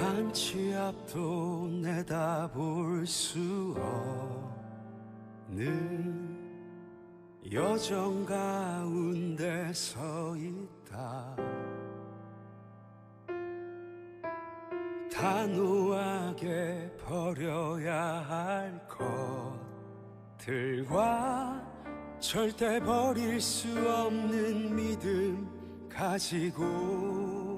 한 치 앞도 내다볼 수 없는 여정 가운데 서 있다. 단호하게 버려야 할 것들과 절대 버릴 수 없는 믿음 가지고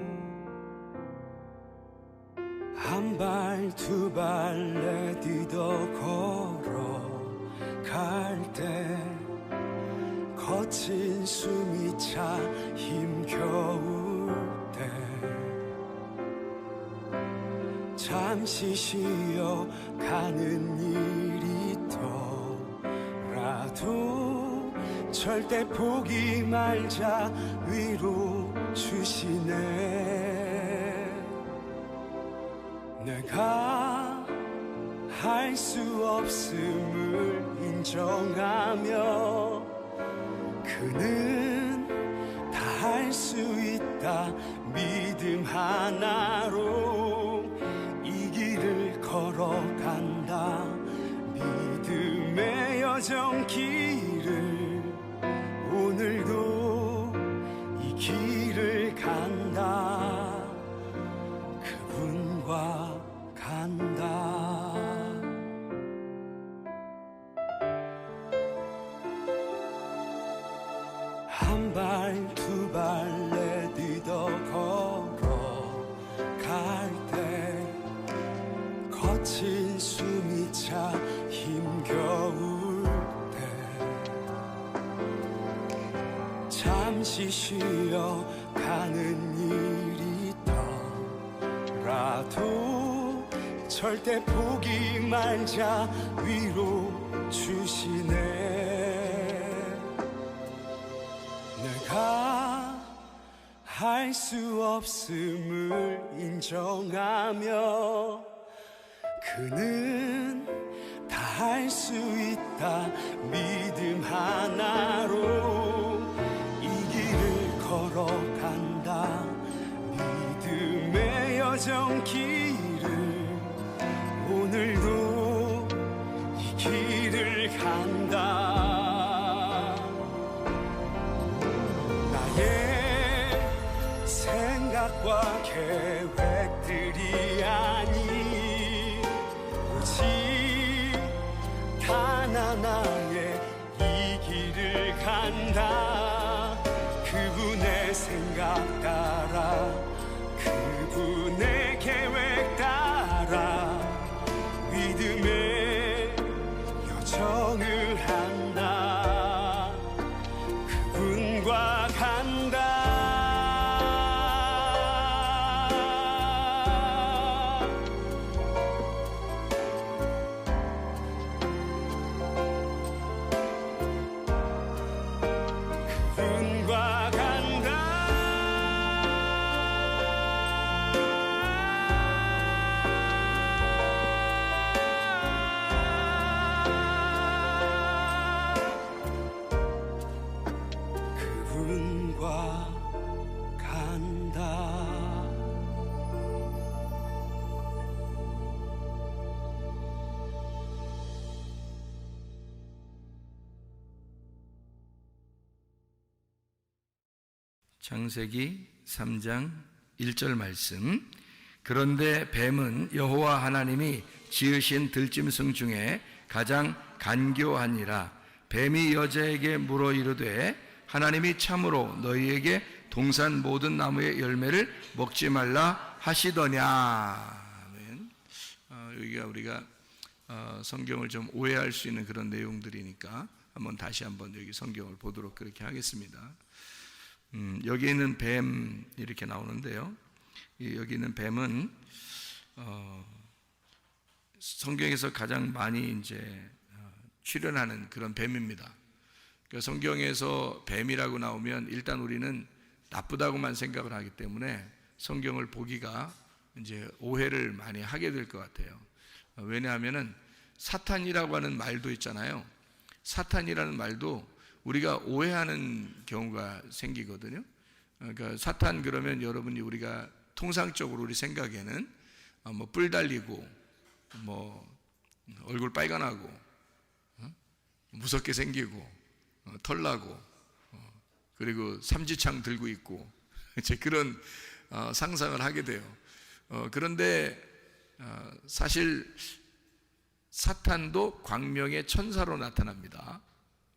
한 발 두 발 내딛어 걸어갈 때 거친 숨이 차 힘겨울 때 잠시 쉬어가는 일이 있더라도 절대 포기 말자 위로 주시네. 내가 할 수 없음을 인정하며 그는 다 할 수 있다 믿음 하나로 이 길을 걸어간다. 믿음의 여정 길을 오늘도 이 길을 간다. 그분과 간다. 한 발 두 발 내딛어 걸어갈 때 거친 숨이 차 힘겨울 때 잠시 쉬어가는 일이 있더라도 절대 포기 말자 위로 주시네. 내가 할 수 없음을 인정하며 그는 다 할 수 있다 믿음 하나로 이 길을 걸어간다. 믿음의 여정 길을 오늘도 이 길을 간다. 나의 생각과 계획들이 아니 오직 단 하나의 이 길을 간다. 그분의 생각 따라 그분의 계획 따라 믿음의 여정을 한다. 그분과 간다. 그분과 간다. 그분과 간다. 창세기 3장 1절 말씀. 그런데 뱀은 여호와 하나님이 지으신 들짐승 중에 가장 간교하니라. 뱀이 여자에게 물어 이르되 하나님이 참으로 너희에게 동산 모든 나무의 열매를 먹지 말라 하시더냐. 아멘. 여기가 우리가 성경을 좀 오해할 수 있는 그런 내용들이니까 다시 한번 여기 성경을 보도록 그렇게 하겠습니다. 여기 있는 뱀 이렇게 나오는데요. 여기 있는 뱀은 성경에서 가장 많이 이제 출연하는 그런 뱀입니다. 그러니까 성경에서 뱀이라고 나오면 일단 우리는 나쁘다고만 생각을 하기 때문에 성경을 보기가 이제 오해를 많이 하게 될 것 같아요. 왜냐하면은 사탄이라고 하는 말도 있잖아요. 사탄이라는 말도 우리가 오해하는 경우가 생기거든요. 그러니까 사탄 그러면 여러분이 우리가 통상적으로 우리 생각에는 뭐 뿔 달리고 뭐 얼굴 빨간하고 무섭게 생기고 털 나고 그리고 삼지창 들고 있고 이제 그런 상상을 하게 돼요. 그런데 사실 사탄도 광명의 천사로 나타납니다.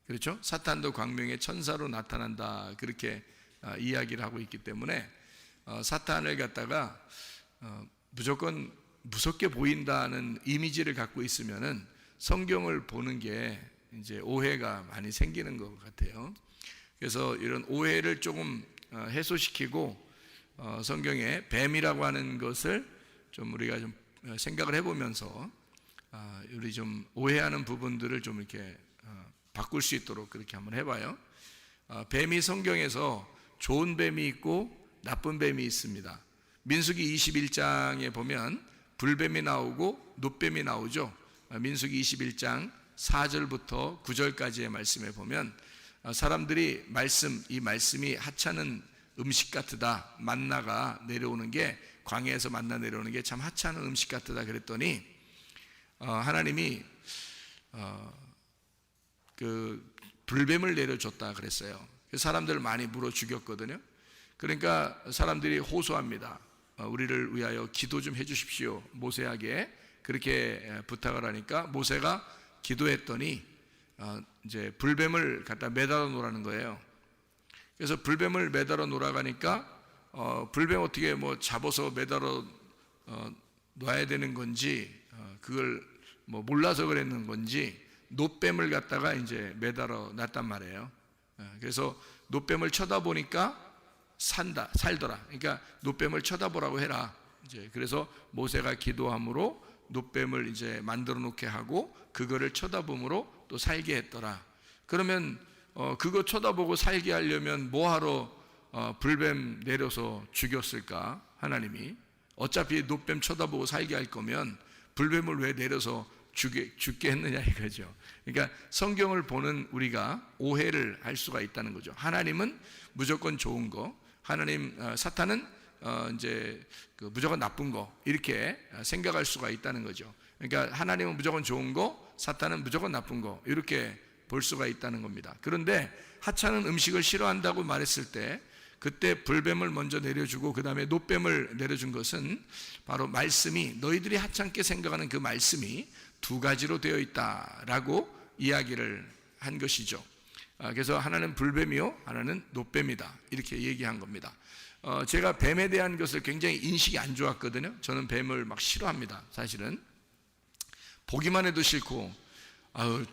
그렇죠? 사탄도 광명의 천사로 나타난다, 그렇게 이야기를 하고 있기 때문에 사탄을 갖다가 무조건 무섭게 보인다는 이미지를 갖고 있으면은 성경을 보는 게 이제 오해가 많이 생기는 것 같아요. 그래서 이런 오해를 조금 해소시키고 성경에 뱀이라고 하는 것을 좀 우리가 좀 생각을 해보면서 우리 좀 오해하는 부분들을 좀 이렇게 바꿀 수 있도록 그렇게 한번 해봐요. 뱀이 성경에서 좋은 뱀이 있고 나쁜 뱀이 있습니다. 민수기 21장에 보면 불뱀이 나오고 놋뱀이 나오죠. 민수기 21장 4절부터 9절까지의 말씀에 보면 사람들이 이 말씀이 하찮은 음식 같으다, 만나가 내려오는 게, 광야에서 만나 내려오는 게 참 하찮은 음식 같으다 그랬더니 하나님이 그 불뱀을 내려줬다 그랬어요. 사람들을 많이 물어 죽였거든요. 그러니까 사람들이 호소합니다. 우리를 위하여 기도 좀 해주십시오, 모세에게 그렇게 부탁을 하니까 모세가 기도했더니 이제 불뱀을 갖다 매달아 놓으라는 거예요. 그래서 불뱀을 매달아 놓으라가니까 불뱀 어떻게 뭐 잡아서 매달아 놔야 되는 건지 그걸 뭐 몰라서 그랬는 건지 놋뱀을 갖다가 이제 매달아 놨단 말이에요. 그래서 놋뱀을 쳐다보니까 살더라. 그러니까 놋뱀을 쳐다보라고 해라. 이제 그래서 모세가 기도함으로 놋뱀을 이제 만들어 놓게 하고 그거를 쳐다봄으로 또 살게 했더라. 그러면 그거 쳐다보고 살게 하려면 뭐하러 불뱀 내려서 죽였을까? 하나님이 어차피 놋뱀 쳐다보고 살게 할 거면 불뱀을 왜 내려서 죽게 했느냐 이거죠. 그러니까 성경을 보는 우리가 오해를 할 수가 있다는 거죠. 하나님은 무조건 좋은 거, 사탄은 이제 무조건 나쁜 거, 이렇게 생각할 수가 있다는 거죠. 그러니까 하나님은 무조건 좋은 거, 사탄은 무조건 나쁜 거, 이렇게 볼 수가 있다는 겁니다. 그런데 하찮은 음식을 싫어한다고 말했을 때 그때 불뱀을 먼저 내려주고 그 다음에 놋뱀을 내려준 것은 바로 말씀이, 너희들이 하찮게 생각하는 그 말씀이 두 가지로 되어 있다라고 이야기를 한 것이죠. 그래서 하나는 불뱀이요, 하나는 놋뱀이다, 이렇게 얘기한 겁니다. 제가 뱀에 대한 것을 굉장히 인식이 안 좋았거든요. 저는 뱀을 막 싫어합니다. 사실은 보기만 해도 싫고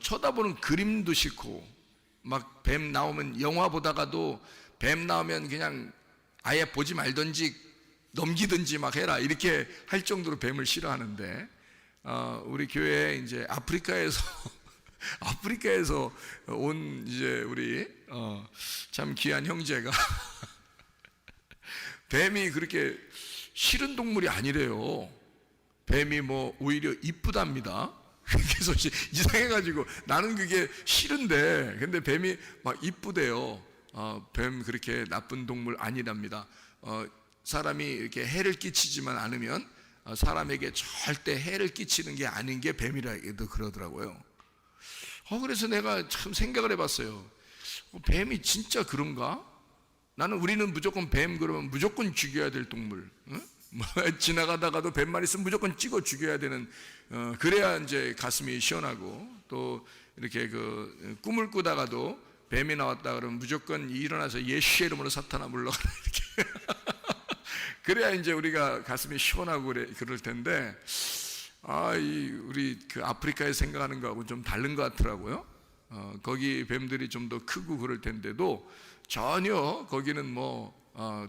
쳐다보는 그림도 싫고, 막 뱀 나오면 영화 보다가도 뱀 나오면 그냥 아예 보지 말든지 넘기든지 막 해라, 이렇게 할 정도로 뱀을 싫어하는데 우리 교회에 이제 아프리카에서 온 이제 우리 참 귀한 형제가 뱀이 그렇게 싫은 동물이 아니래요. 뱀이 뭐 오히려 이쁘답니다. 그래서 이상해가지고 나는 그게 싫은데, 근데 뱀이 막 이쁘대요. 뱀 그렇게 나쁜 동물 아니랍니다. 사람이 이렇게 해를 끼치지만 않으면 사람에게 절대 해를 끼치는 게 아닌 게 뱀이라고 그러더라고요. 그래서 내가 참 생각을 해봤어요. 뱀이 진짜 그런가? 우리는 무조건 뱀 그러면 무조건 죽여야 될 동물, 뭐 지나가다가도 뱀만 있으면 무조건 찍어 죽여야 되는, 그래야 이제 가슴이 시원하고, 또 이렇게 꿈을 꾸다가도 뱀이 나왔다 그러면 무조건 일어나서 예수의 이름으로 사탄아 물러가라, 이렇게 그래야 이제 우리가 가슴이 시원하고 그럴 텐데, 우리 아프리카에 생각하는 거하고 좀 다른 것 같더라고요. 거기 뱀들이 좀 더 크고 그럴 텐데도 전혀 거기는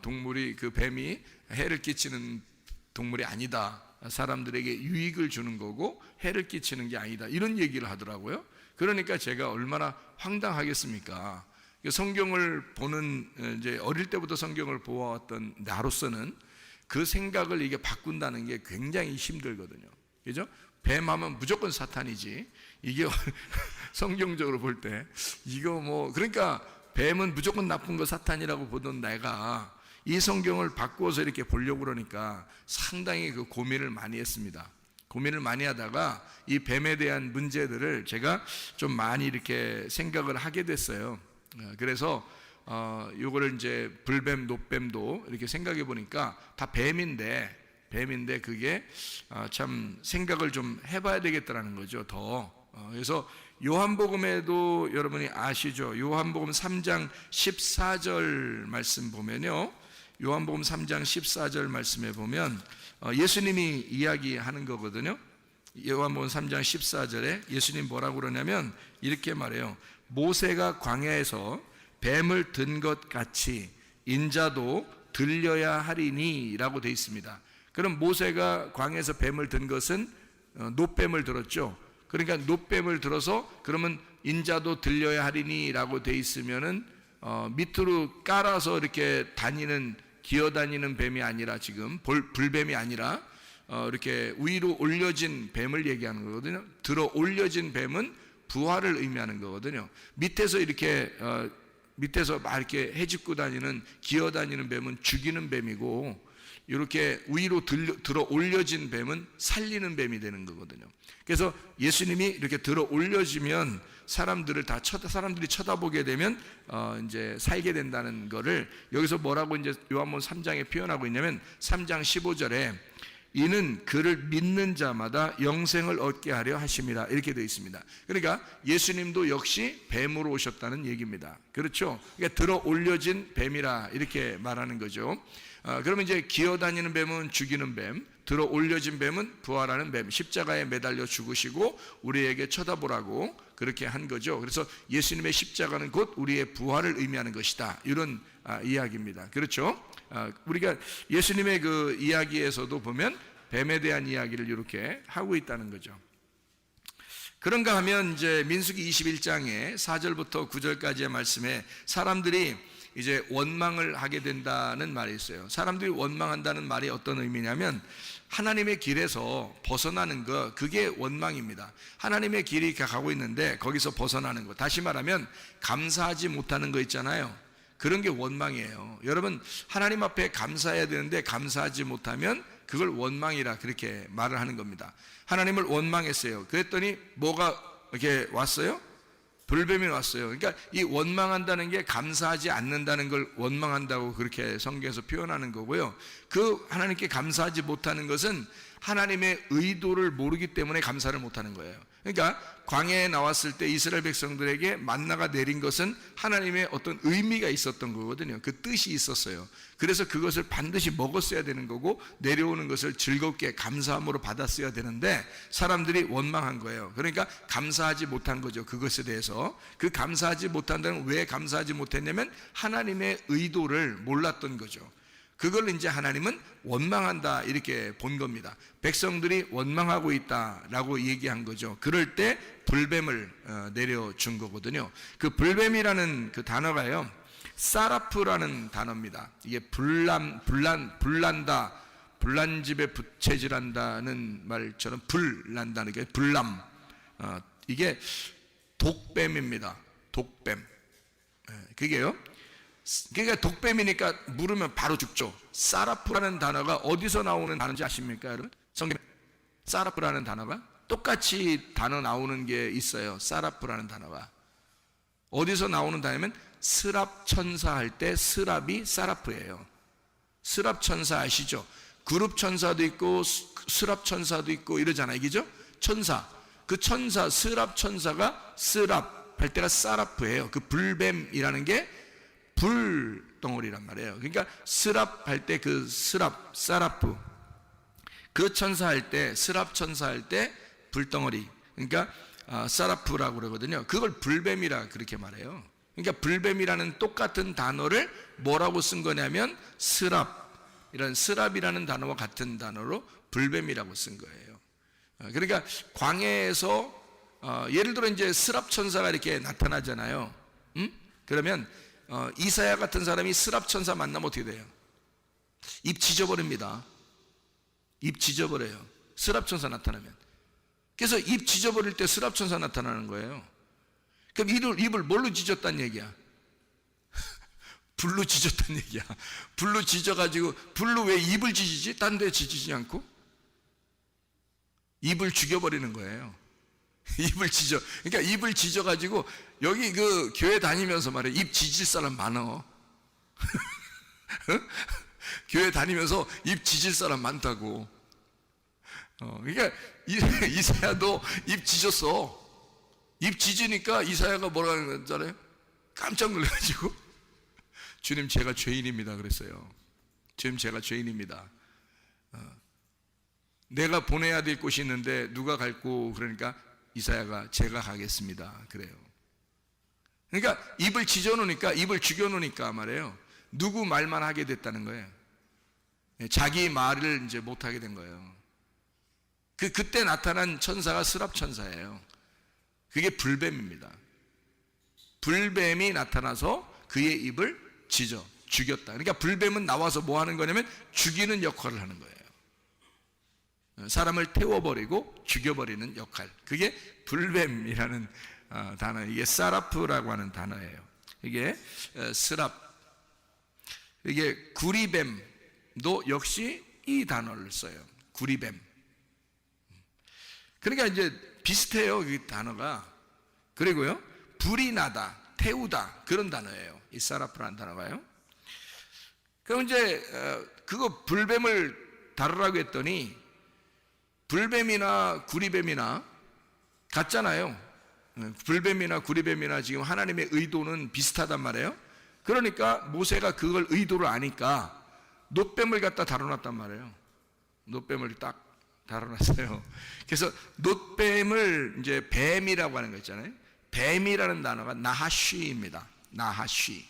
동물이, 뱀이 해를 끼치는 동물이 아니다, 사람들에게 유익을 주는 거고 해를 끼치는 게 아니다, 이런 얘기를 하더라고요. 그러니까 제가 얼마나 황당하겠습니까? 성경을 보는, 이제 어릴 때부터 성경을 보아왔던 나로서는 그 생각을 이게 바꾼다는 게 굉장히 힘들거든요. 그죠? 뱀하면 무조건 사탄이지, 이게 성경적으로 볼 때 이거 그러니까 뱀은 무조건 나쁜 거 사탄이라고 보던 내가 이 성경을 바꾸어서 이렇게 보려고 그러니까 상당히 그 고민을 많이 했습니다. 고민을 많이 하다가 이 뱀에 대한 문제들을 제가 좀 많이 이렇게 생각을 하게 됐어요. 그래서 요거를 이제 불뱀, 노뱀도 이렇게 생각해 보니까 다 뱀인데 그게 참 생각을 좀 해봐야 되겠다라는 거죠. 그래서 요한복음에도 여러분이 아시죠? 요한복음 3장 14절 말씀 보면요, 요한복음 3장 14절 말씀에 보면 예수님이 이야기하는 거거든요. 요한복음 3장 14절에 예수님 뭐라고 그러냐면 이렇게 말해요. 모세가 광야에서 뱀을 든 것 같이 인자도 들려야 하리니 라고 되어 있습니다. 그럼 모세가 광야에서 뱀을 든 것은 노뱀을 들었죠. 그러니까 노뱀을 들어서 그러면 인자도 들려야 하리니 라고 되어 있으면은 밑으로 깔아서 이렇게 기어다니는 뱀이 아니라 지금 불뱀이 아니라 이렇게 위로 올려진 뱀을 얘기하는 거거든요. 들어 올려진 뱀은 부활을 의미하는 거거든요. 밑에서 막 이렇게 헤집고 다니는 기어다니는 뱀은 죽이는 뱀이고, 이렇게 위로 들어 올려진 뱀은 살리는 뱀이 되는 거거든요. 그래서 예수님이 이렇게 들어 올려지면 사람들이 쳐다보게 되면 이제 살게 된다는 거를 여기서 뭐라고 이제 요한복음 3장에 표현하고 있냐면 3장 15절에 이는 그를 믿는 자마다 영생을 얻게 하려 하심이라 이렇게 되어 있습니다. 그러니까 예수님도 역시 뱀으로 오셨다는 얘기입니다. 그렇죠? 그러니까 들어 올려진 뱀이라 이렇게 말하는 거죠. 그러면 이제 기어다니는 뱀은 죽이는 뱀, 들어 올려진 뱀은 부활하는 뱀, 십자가에 매달려 죽으시고 우리에게 쳐다보라고 그렇게 한 거죠. 그래서 예수님의 십자가는 곧 우리의 부활을 의미하는 것이다, 이런 이야기입니다. 그렇죠? 우리가 예수님의 그 이야기에서도 보면 뱀에 대한 이야기를 이렇게 하고 있다는 거죠. 그런가 하면 이제 민수기 21장에 4절부터 9절까지의 말씀에 사람들이 이제 원망을 하게 된다는 말이 있어요. 사람들이 원망한다는 말이 어떤 의미냐면 하나님의 길에서 벗어나는 거, 그게 원망입니다. 하나님의 길이 가고 있는데 거기서 벗어나는 거, 다시 말하면 감사하지 못하는 거 있잖아요. 그런 게 원망이에요. 여러분, 하나님 앞에 감사해야 되는데 감사하지 못하면 그걸 원망이라 그렇게 말을 하는 겁니다. 하나님을 원망했어요. 그랬더니 뭐가 이렇게 왔어요? 불뱀이 왔어요. 그러니까 이 원망한다는 게 감사하지 않는다는 걸 원망한다고 그렇게 성경에서 표현하는 거고요. 그 하나님께 감사하지 못하는 것은 하나님의 의도를 모르기 때문에 감사를 못하는 거예요. 그러니까 광야에 나왔을 때 이스라엘 백성들에게 만나가 내린 것은 하나님의 어떤 의미가 있었던 거거든요. 그 뜻이 있었어요. 그래서 그것을 반드시 먹었어야 되는 거고 내려오는 것을 즐겁게 감사함으로 받았어야 되는데 사람들이 원망한 거예요. 그러니까 감사하지 못한 거죠. 그것에 대해서. 그 감사하지 못한다는, 왜 감사하지 못했냐면 하나님의 의도를 몰랐던 거죠. 그걸 이제 하나님은 원망한다 이렇게 본 겁니다. 백성들이 원망하고 있다라고 얘기한 거죠. 그럴 때 불뱀을 내려준 거거든요. 그 불뱀이라는 그 단어가요, 사라프라는 단어입니다. 이게 불난다, 불난집에 부채질한다는 말처럼 불난다는 게 불남, 이게 독뱀입니다. 독뱀. 그게요, 그러니까 독뱀이니까 물으면 바로 죽죠. 사라프라는 단어가 어디서 나오는 단어인지 아십니까, 여러분? 성경 사라프라는 단어가 똑같이 단어 나오는 게 있어요. 사라프라는 단어가 어디서 나오는 단어냐면 스랍 천사 할 때 스랍이 사라프예요. 스랍 천사 아시죠? 그룹 천사도 있고 스랍 천사도 있고 이러잖아요. 그죠? 천사, 그 천사 스랍 천사가 스랍 할 때가 사라프예요. 그 불뱀이라는 게 불덩어리란 말이에요. 그러니까 스랍 할 때 그 스랍, 사라프, 그 천사 할 때, 스랍 천사 할 때 불덩어리, 그러니까 사라프라고 그러거든요. 그걸 불뱀이라 그렇게 말해요. 그러니까 불뱀이라는 똑같은 단어를 뭐라고 쓴 거냐면 스랍이라는 단어와 같은 단어로 불뱀이라고 쓴 거예요. 그러니까 광야에서 예를 들어 이제 스랍 천사가 이렇게 나타나잖아요. 그러면 이사야 같은 사람이 스랍 천사 만나면 어떻게 돼요? 입 지져버립니다. 입 지져버려요. 스랍 천사 나타나면. 그래서 입 지져버릴 때 스랍 천사 나타나는 거예요. 그럼 입을 뭘로 지졌다는 얘기야? 불로 지졌다는 얘기야. 불로 지져가지고, 불로 왜 입을 지지지? 딴 데 지지지 않고? 입을 죽여버리는 거예요. 입을 지져. 그러니까 입을 지져가지고, 여기 그 교회 다니면서 말이야, 입 지질 사람 많어. 교회 다니면서 입 지질 사람 많다고. 그러니까 이사야도 입 지졌어. 입 지지니까 이사야가 뭐라 하는 줄 알아요? 깜짝 놀라가지고 주님 제가 죄인입니다 그랬어요. 주님 제가 죄인입니다. 내가 보내야 될 곳이 있는데 누가 갈고, 그러니까 이사야가 제가 가겠습니다 그래요. 그러니까 입을 지져놓으니까, 입을 죽여놓으니까 말이에요, 누구 말만 하게 됐다는 거예요. 자기 말을 이제 못하게 된 거예요. 그때 나타난 천사가 스랍 천사예요. 그게 불뱀입니다. 불뱀이 나타나서 그의 입을 지져 죽였다. 그러니까 불뱀은 나와서 뭐 하는 거냐면 죽이는 역할을 하는 거예요. 사람을 태워버리고 죽여버리는 역할. 그게 불뱀이라는 단어. 이게 사라프라고 하는 단어예요. 이게 스랍. 이게 구리뱀도 역시 이 단어를 써요. 구리뱀. 그러니까 이제 비슷해요, 이 단어가. 그리고요, 불이 나다, 태우다, 그런 단어예요, 이 사라프라는 단어가요. 그럼 이제 그거 불뱀을 다루라고 했더니 불뱀이나 구리뱀이나 같잖아요. 불뱀이나 구리뱀이나 지금 하나님의 의도는 비슷하단 말이에요. 그러니까 모세가 그걸 의도를 아니까 놋뱀을 갖다 다뤄놨단 말이에요. 놋뱀을 딱 다뤄놨어요. 그래서 놋뱀을 이제 뱀이라고 하는 거 있잖아요. 뱀이라는 단어가 나하쉬입니다. 나하쉬.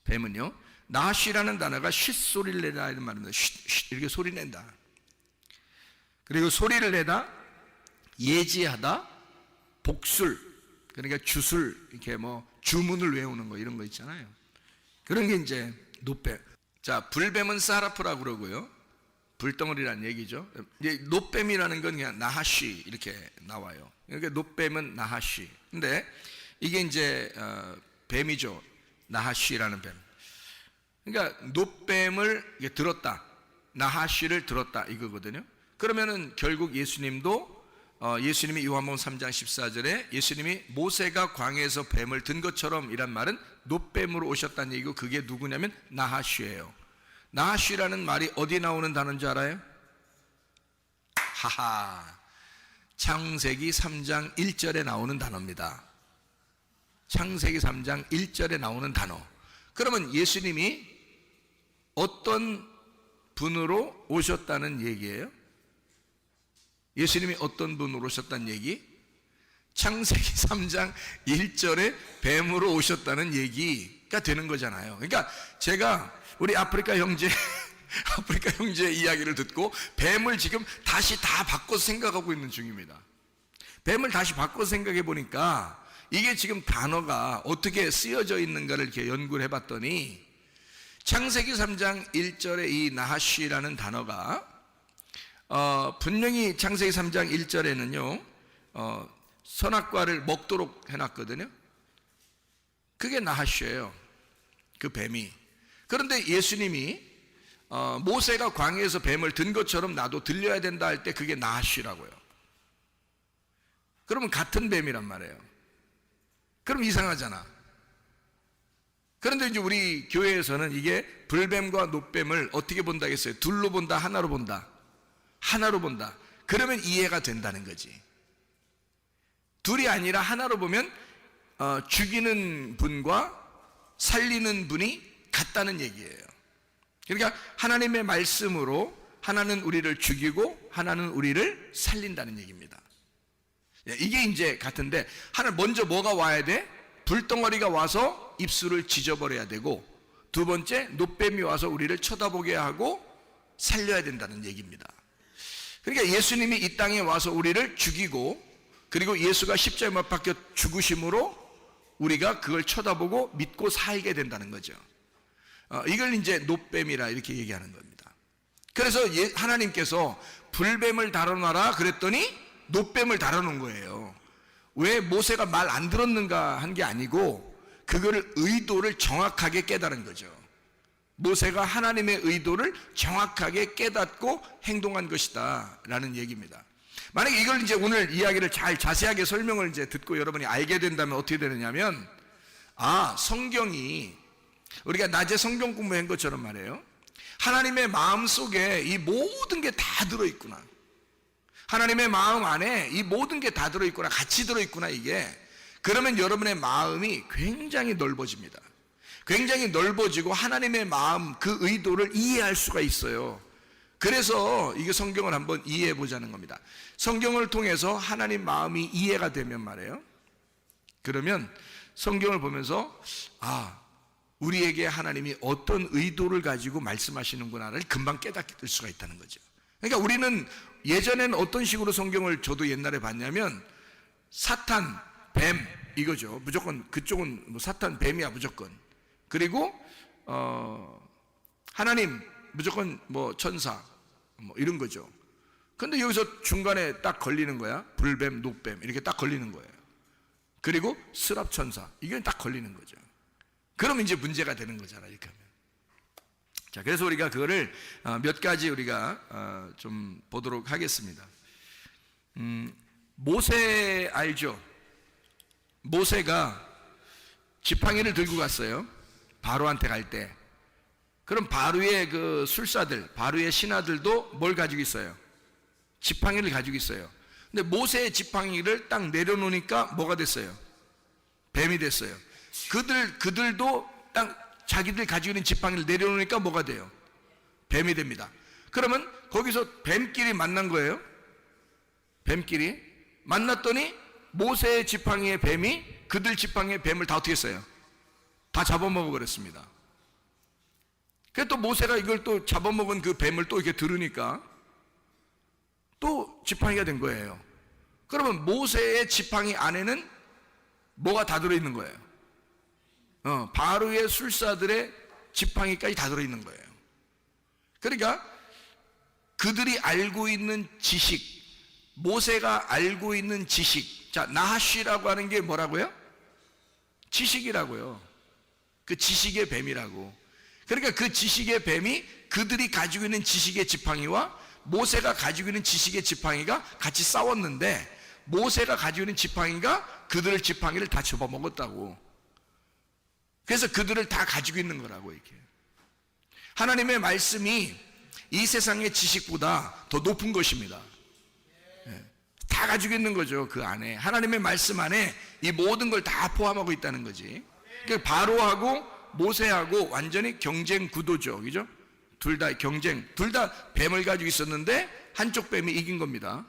뱀은요, 나하쉬라는 단어가 쉿소리를 내다 이런 말입니다. 쉿 이렇게 소리 낸다. 그리고 소리를 내다, 예지하다, 복술, 그러니까 주술, 이렇게 뭐 주문을 외우는 거, 이런 거 있잖아요. 그런 게 이제 놋뱀. 자, 불뱀은 사라프라고 그러고요, 불덩어리라는 얘기죠. 이제 놋뱀이라는 건 그냥 나하쉬 이렇게 나와요. 그러니까 놋뱀은 나하쉬. 근데 이게 이제 뱀이죠. 나하쉬라는 뱀. 그러니까 놋뱀을 들었다, 나하쉬를 들었다, 이거거든요. 그러면은 결국 예수님도 예수님이 요한복음 3장 14절에 예수님이 모세가 광야에서 뱀을 든 것처럼 이란 말은 놋뱀으로 오셨다는 얘기고, 그게 누구냐면 나하쉬예요. 나하쉬라는 말이 어디 나오는 단어인 줄 알아요? 하하, 창세기 3장 1절에 나오는 단어입니다. 창세기 3장 1절에 나오는 단어. 그러면 예수님이 어떤 분으로 오셨다는 얘기예요? 예수님이 어떤 분으로 오셨다는 얘기? 창세기 3장 1절에 뱀으로 오셨다는 얘기가 되는 거잖아요. 그러니까 제가 우리 아프리카 형제 이야기를 듣고 뱀을 지금 다시 다 바꿔서 생각하고 있는 중입니다. 뱀을 다시 바꿔서 생각해 보니까 이게 지금 단어가 어떻게 쓰여져 있는가를 이렇게 연구를 해봤더니, 창세기 3장 1절에 이 나하쉬라는 단어가 분명히 창세기 3장 1절에는요 선악과를 먹도록 해놨거든요. 그게 나하쉬예요, 그 뱀이. 그런데 예수님이 모세가 광야에서 뱀을 든 것처럼 나도 들려야 된다 할 때 그게 나하쉬라고요. 그러면 같은 뱀이란 말이에요. 그럼 이상하잖아. 그런데 이제 우리 교회에서는 이게 불뱀과 놋뱀을 어떻게 본다 했어요? 둘로 본다, 하나로 본다? 하나로 본다. 그러면 이해가 된다는 거지. 둘이 아니라 하나로 보면 죽이는 분과 살리는 분이 같다는 얘기예요. 그러니까 하나님의 말씀으로 하나는 우리를 죽이고 하나는 우리를 살린다는 얘기입니다. 이게 이제 같은데, 하나 먼저 뭐가 와야 돼? 불덩어리가 와서 입술을 지져버려야 되고, 두 번째 놋뱀이 와서 우리를 쳐다보게 하고 살려야 된다는 얘기입니다. 그러니까 예수님이 이 땅에 와서 우리를 죽이고, 그리고 예수가 십자가에 못 박혀 죽으심으로 우리가 그걸 쳐다보고 믿고 살게 된다는 거죠. 이걸 이제 놋뱀이라 이렇게 얘기하는 겁니다. 그래서 하나님께서 불뱀을 다뤄놔라 그랬더니 놋뱀을 다뤄놓은 거예요. 왜 모세가 말 안 들었는가 한 게 아니고, 그거를 의도를 정확하게 깨달은 거죠. 모세가 하나님의 의도를 정확하게 깨닫고 행동한 것이다 라는 얘기입니다. 만약에 이걸 이제 오늘 이야기를 잘 자세하게 설명을 이제 듣고 여러분이 알게 된다면 어떻게 되느냐면, 성경이 우리가 낮에 성경 공부한 것처럼 말이에요, 하나님의 마음 속에 이 모든 게 다 들어있구나, 하나님의 마음 안에 이 모든 게 다 들어있구나, 같이 들어있구나, 이게. 그러면 여러분의 마음이 굉장히 넓어집니다. 굉장히 넓어지고 하나님의 마음, 그 의도를 이해할 수가 있어요. 그래서 이게 성경을 한번 이해해 보자는 겁니다. 성경을 통해서 하나님 마음이 이해가 되면 말이에요, 그러면 성경을 보면서 우리에게 하나님이 어떤 의도를 가지고 말씀하시는구나를 금방 깨닫게 수가 있다는 거죠. 그러니까 우리는 예전에는 어떤 식으로 성경을 저도 옛날에 봤냐면, 사탄, 뱀 이거죠. 무조건 그쪽은 뭐 사탄, 뱀이야 무조건. 그리고 하나님 무조건 뭐 천사 뭐 이런 거죠. 근데 여기서 중간에 딱 걸리는 거야. 불뱀, 녹뱀 이렇게 딱 걸리는 거예요. 그리고 스랍천사, 이게 딱 걸리는 거죠. 그럼 이제 문제가 되는 거잖아요, 이렇게 하면. 자, 그래서 우리가 그거를 몇 가지 우리가 좀 보도록 하겠습니다. 모세 알죠? 모세가 지팡이를 들고 갔어요, 바로한테 갈 때. 그럼 바로의 그 술사들, 바로의 신하들도 뭘 가지고 있어요? 지팡이를 가지고 있어요. 근데 모세의 지팡이를 딱 내려놓으니까 뭐가 됐어요? 뱀이 됐어요. 그들도 딱 자기들 가지고 있는 지팡이를 내려놓으니까 뭐가 돼요? 뱀이 됩니다. 그러면 거기서 뱀끼리 만난 거예요. 뱀끼리 만났더니 모세의 지팡이의 뱀이 그들 지팡이의 뱀을 다 어떻게 했어요? 다 잡아먹어 버렸습니다. 그래서 또 모세가 이걸 또 잡아먹은 그 뱀을 또 이렇게 들으니까 또 지팡이가 된 거예요. 그러면 모세의 지팡이 안에는 뭐가 다 들어있는 거예요? 바로의 술사들의 지팡이까지 다 들어있는 거예요. 그러니까 그들이 알고 있는 지식, 모세가 알고 있는 지식, 자, 나하쉬라고 하는 게 뭐라고요? 지식이라고요. 그 지식의 뱀이라고. 그러니까 그 지식의 뱀이 그들이 가지고 있는 지식의 지팡이와 모세가 가지고 있는 지식의 지팡이가 같이 싸웠는데, 모세가 가지고 있는 지팡이가 그들의 지팡이를 다 접어먹었다고. 그래서 그들을 다 가지고 있는 거라고. 이게 하나님의 말씀이 이 세상의 지식보다 더 높은 것입니다. 다 가지고 있는 거죠. 그 안에 하나님의 말씀 안에 이 모든 걸 다 포함하고 있다는 거지. 그러니까 바로하고 모세하고 완전히 경쟁 구도죠, 그죠? 둘 다 경쟁, 둘 다 뱀을 가지고 있었는데 한쪽 뱀이 이긴 겁니다.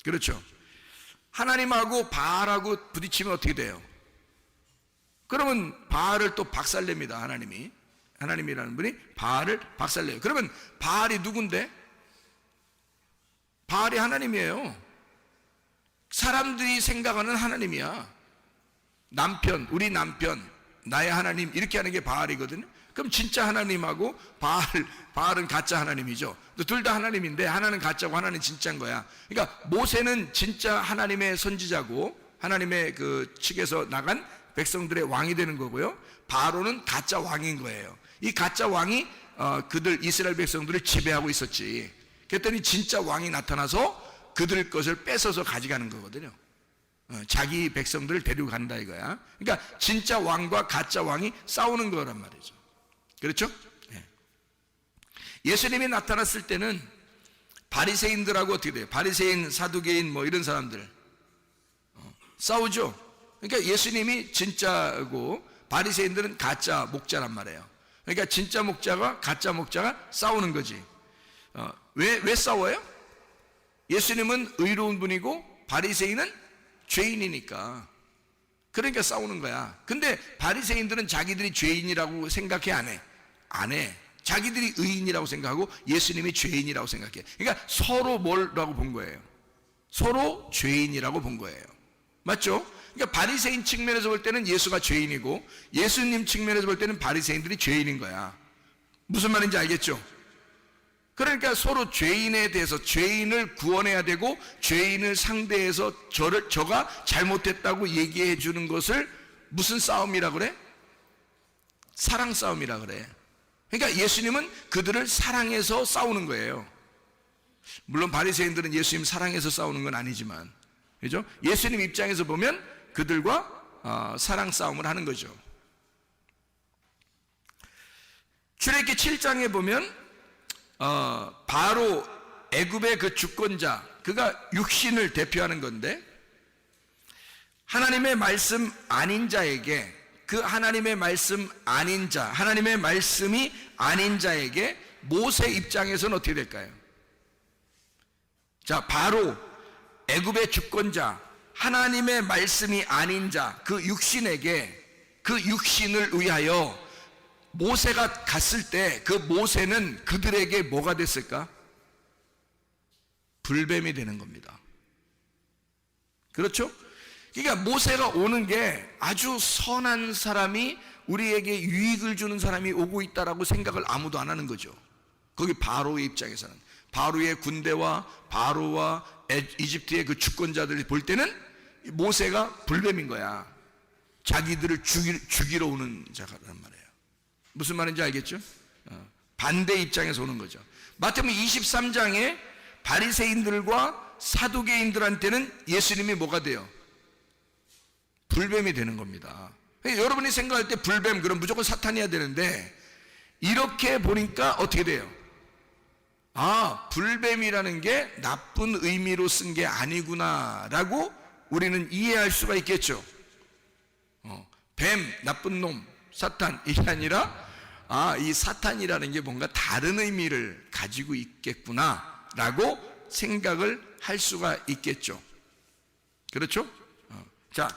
그렇죠? 하나님하고 바알하고 부딪히면 어떻게 돼요? 그러면 바알을 또 박살냅니다. 하나님이라는 분이 바알을 박살내요. 그러면 바알이 누군데? 바알이 하나님이에요. 사람들이 생각하는 하나님이야. 남편, 우리 남편, 나의 하나님, 이렇게 하는 게 바알이거든요. 그럼 진짜 하나님하고 바알은 가짜 하나님이죠. 둘 다 하나님인데 하나는 가짜고 하나는 진짜인 거야. 그러니까 모세는 진짜 하나님의 선지자고 하나님의 그 측에서 나간 백성들의 왕이 되는 거고요. 바로는 가짜 왕인 거예요. 이 가짜 왕이 그들 이스라엘 백성들을 지배하고 있었지. 그랬더니 진짜 왕이 나타나서 그들 것을 뺏어서 가져가는 거거든요. 자기 백성들을 데리고 간다 이거야. 그러니까 진짜 왕과 가짜 왕이 싸우는 거란 말이죠. 그렇죠? 예수님이 나타났을 때는 바리새인들하고 어떻게 돼요? 바리새인, 사두개인 뭐 이런 사람들 싸우죠. 그러니까 예수님이 진짜고 바리새인들은 가짜 목자란 말이에요. 그러니까 진짜 목자가 가짜 목자가 싸우는 거지. 왜 싸워요? 예수님은 의로운 분이고 바리새인은 죄인이니까. 그러니까 싸우는 거야. 근데 바리새인들은 자기들이 죄인이라고 생각해, 안 해? 자기들이 의인이라고 생각하고 예수님이 죄인이라고 생각해. 그러니까 서로 뭐라고 본 거예요? 서로 죄인이라고 본 거예요. 맞죠? 그러니까 바리새인 측면에서 볼 때는 예수가 죄인이고 예수님 측면에서 볼 때는 바리새인들이 죄인인 거야. 무슨 말인지 알겠죠? 그러니까 서로 죄인에 대해서 죄인을 구원해야 되고 죄인을 상대해서 저가 잘못했다고 얘기해 주는 것을 무슨 싸움이라 그래? 사랑 싸움이라 그래. 그러니까 예수님은 그들을 사랑해서 싸우는 거예요. 물론 바리새인들은 예수님 사랑해서 싸우는 건 아니지만, 그죠? 예수님 입장에서 보면 그들과 사랑 싸움을 하는 거죠. 출애굽기 7장에 보면 바로 애굽의 그 주권자, 그가 육신을 대표하는 건데, 하나님의 말씀 아닌 자에게, 그 하나님의 말씀 아닌 자, 하나님의 말씀이 아닌 자에게 모세 입장에서는 어떻게 될까요? 자, 바로 애굽의 주권자, 하나님의 말씀이 아닌 자, 그 육신에게, 그 육신을 위하여 모세가 갔을 때 그 모세는 그들에게 뭐가 됐을까? 불뱀이 되는 겁니다. 그렇죠? 그러니까 모세가 오는 게 아주 선한 사람이, 우리에게 유익을 주는 사람이 오고 있다라고 생각을 아무도 안 하는 거죠. 거기 바로의 입장에서는, 바로의 군대와 바로와 이집트의 그 주권자들이 볼 때는 모세가 불뱀인 거야. 자기들을 죽이러 오는 자란 말이에요. 무슨 말인지 알겠죠? 반대 입장에서 오는 거죠. 마태복음 23장에 바리새인들과 사두개인들한테는 예수님이 뭐가 돼요? 불뱀이 되는 겁니다. 여러분이 생각할 때 불뱀, 그럼 무조건 사탄이어야 되는데, 이렇게 보니까 어떻게 돼요? 아, 불뱀이라는 게 나쁜 의미로 쓴 게 아니구나 라고 우리는 이해할 수가 있겠죠. 뱀, 나쁜 놈, 사탄, 이게 아니라, 아, 이 사탄이라는 게 뭔가 다른 의미를 가지고 있겠구나 라고 생각을 할 수가 있겠죠. 그렇죠? 자,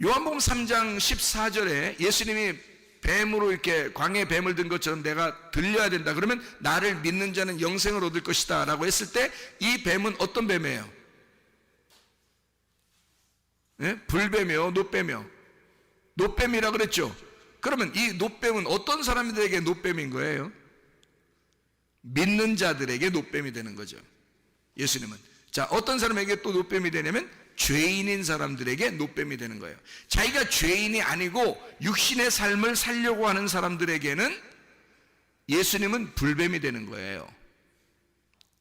요한복음 3장 14절에 예수님이 뱀으로 이렇게 광야에 뱀을 든 것처럼 내가 들려야 된다, 그러면 나를 믿는 자는 영생을 얻을 것이다 라고 했을 때, 이 뱀은 어떤 뱀이에요? 네? 불뱀이요? 노뱀이요? 노뱀이라 그랬죠? 그러면 이 노뱀은 어떤 사람들에게 노뱀인 거예요? 믿는 자들에게 노뱀이 되는 거죠. 예수님은. 자, 어떤 사람에게 또 노뱀이 되냐면 죄인인 사람들에게 노뱀이 되는 거예요. 자기가 죄인이 아니고 육신의 삶을 살려고 하는 사람들에게는 예수님은 불뱀이 되는 거예요.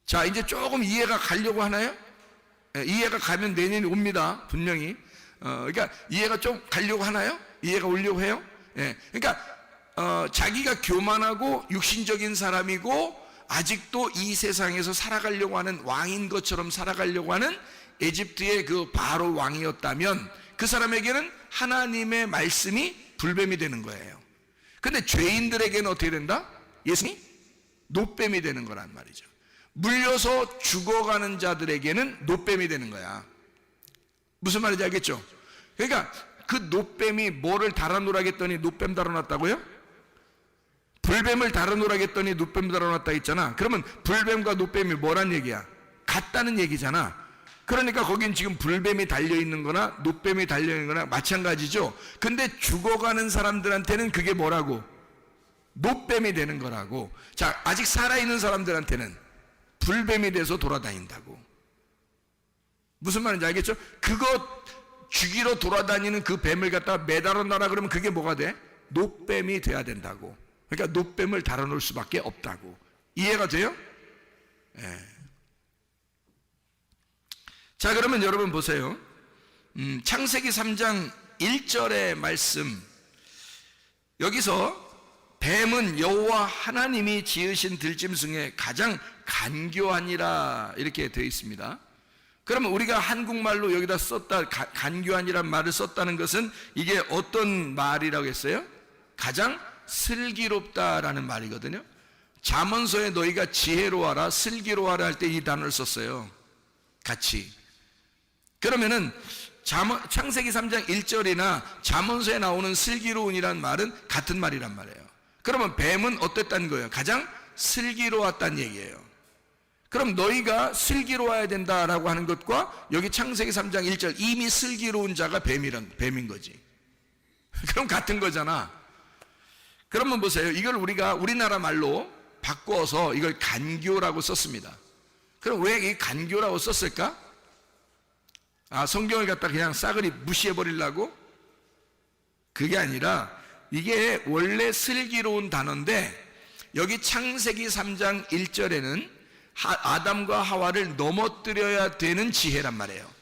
자, 이제 조금 이해가 가려고 하나요? 이해가 가면 내년이 옵니다, 분명히. 그러니까 이해가 좀 가려고 하나요? 이해가 오려고 해요? 그러니까 자기가 교만하고 육신적인 사람이고 아직도 이 세상에서 살아가려고 하는 왕인 것처럼 살아가려고 하는 에집트의 그 바로 왕이었다면, 그 사람에게는 하나님의 말씀이 불뱀이 되는 거예요. 근데 죄인들에게는 어떻게 된다? 예수님이 노뱀이 되는 거란 말이죠. 물려서 죽어가는 자들에게는 노뱀이 되는 거야. 무슨 말인지 알겠죠? 그러니까 그 노뱀이 뭐를 달아놓으라겠더니 노뱀 달아놨다고요? 불뱀을 달아놓으라겠더니 노뱀 달아놨다 했잖아. 그러면 불뱀과 노뱀이 뭐란 얘기야? 같다는 얘기잖아. 그러니까 거긴 지금 불뱀이 달려있는 거나 노뱀이 달려있는 거나 마찬가지죠. 근데 죽어가는 사람들한테는 그게 뭐라고? 노뱀이 되는 거라고. 자, 아직 살아있는 사람들한테는 불뱀이 돼서 돌아다닌다고. 무슨 말인지 알겠죠? 그거 죽이러 돌아다니는 그 뱀을 갖다가 매달아 놔라 그러면 그게 뭐가 돼? 노뱀이 돼야 된다고. 그러니까 노뱀을 달아놓을 수밖에 없다고. 이해가 돼요? 예. 자, 그러면 여러분 보세요. 창세기 3장 1절의 말씀, 여기서 뱀은 여호와 하나님이 지으신 들짐승에 가장 간교하니라 이렇게 되어 있습니다. 그러면 우리가 한국말로 여기다 썼다, 간교하니란 말을 썼다는 것은 이게 어떤 말이라고 했어요? 가장 슬기롭다라는 말이거든요. 잠언서에 너희가 지혜로워라, 슬기로워라 할 때 이 단어를 썼어요, 같이. 그러면은 창세기 3장 1절이나 잠언서에 나오는 슬기로운이란 말은 같은 말이란 말이에요. 그러면 뱀은 어땠다는 거예요? 가장 슬기로웠다는 얘기예요. 그럼 너희가 슬기로워야 된다라고 하는 것과 여기 창세기 3장 1절 이미 슬기로운 자가 뱀인 거지. 그럼 같은 거잖아. 그러면 보세요. 이걸 우리가 우리나라 말로 바꿔서 이걸 간교라고 썼습니다. 그럼 왜 이 간교라고 썼을까? 아, 성경을 갖다 그냥 싸그리 무시해 버리려고? 그게 아니라 이게 원래 슬기로운 단어인데 여기 창세기 3장 1절에는 아담과 하와를 넘어뜨려야 되는 지혜란 말이에요.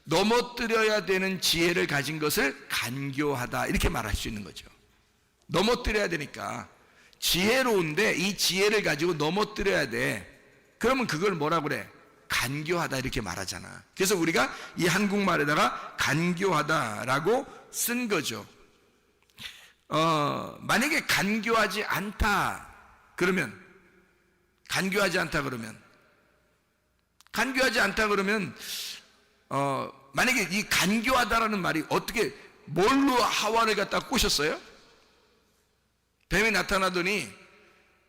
넘어뜨려야 되는 지혜를 가진 것을 간교하다 이렇게 말할 수 있는 거죠. 넘어뜨려야 되니까 지혜로운데 이 지혜를 가지고 넘어뜨려야 돼. 그러면 그걸 뭐라 그래? 간교하다 이렇게 말하잖아. 그래서 우리가 이 한국말에다가 간교하다라고 쓴 거죠. 만약에 간교하지 않다 그러면 만약에 이 간교하다라는 말이 어떻게 뭘로 하와를 갖다 꼬셨어요? 뱀이 나타나더니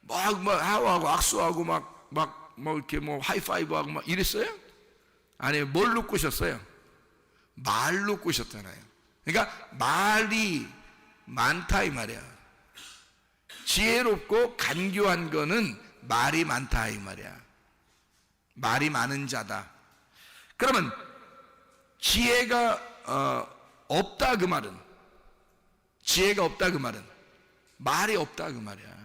막 하와하고 악수하고 막 이렇게 하이파이브하고 막 이랬어요? 아니, 뭘로 꼬셨어요? 말로 꼬셨잖아요. 그러니까 말이 많다 이 말이야. 지혜롭고 간교한 거는 말이 많다 이 말이야. 말이 많은 자다. 그러면 지혜가 없다 그 말은, 지혜가 없다 그 말은 말이 없다 그 말이야.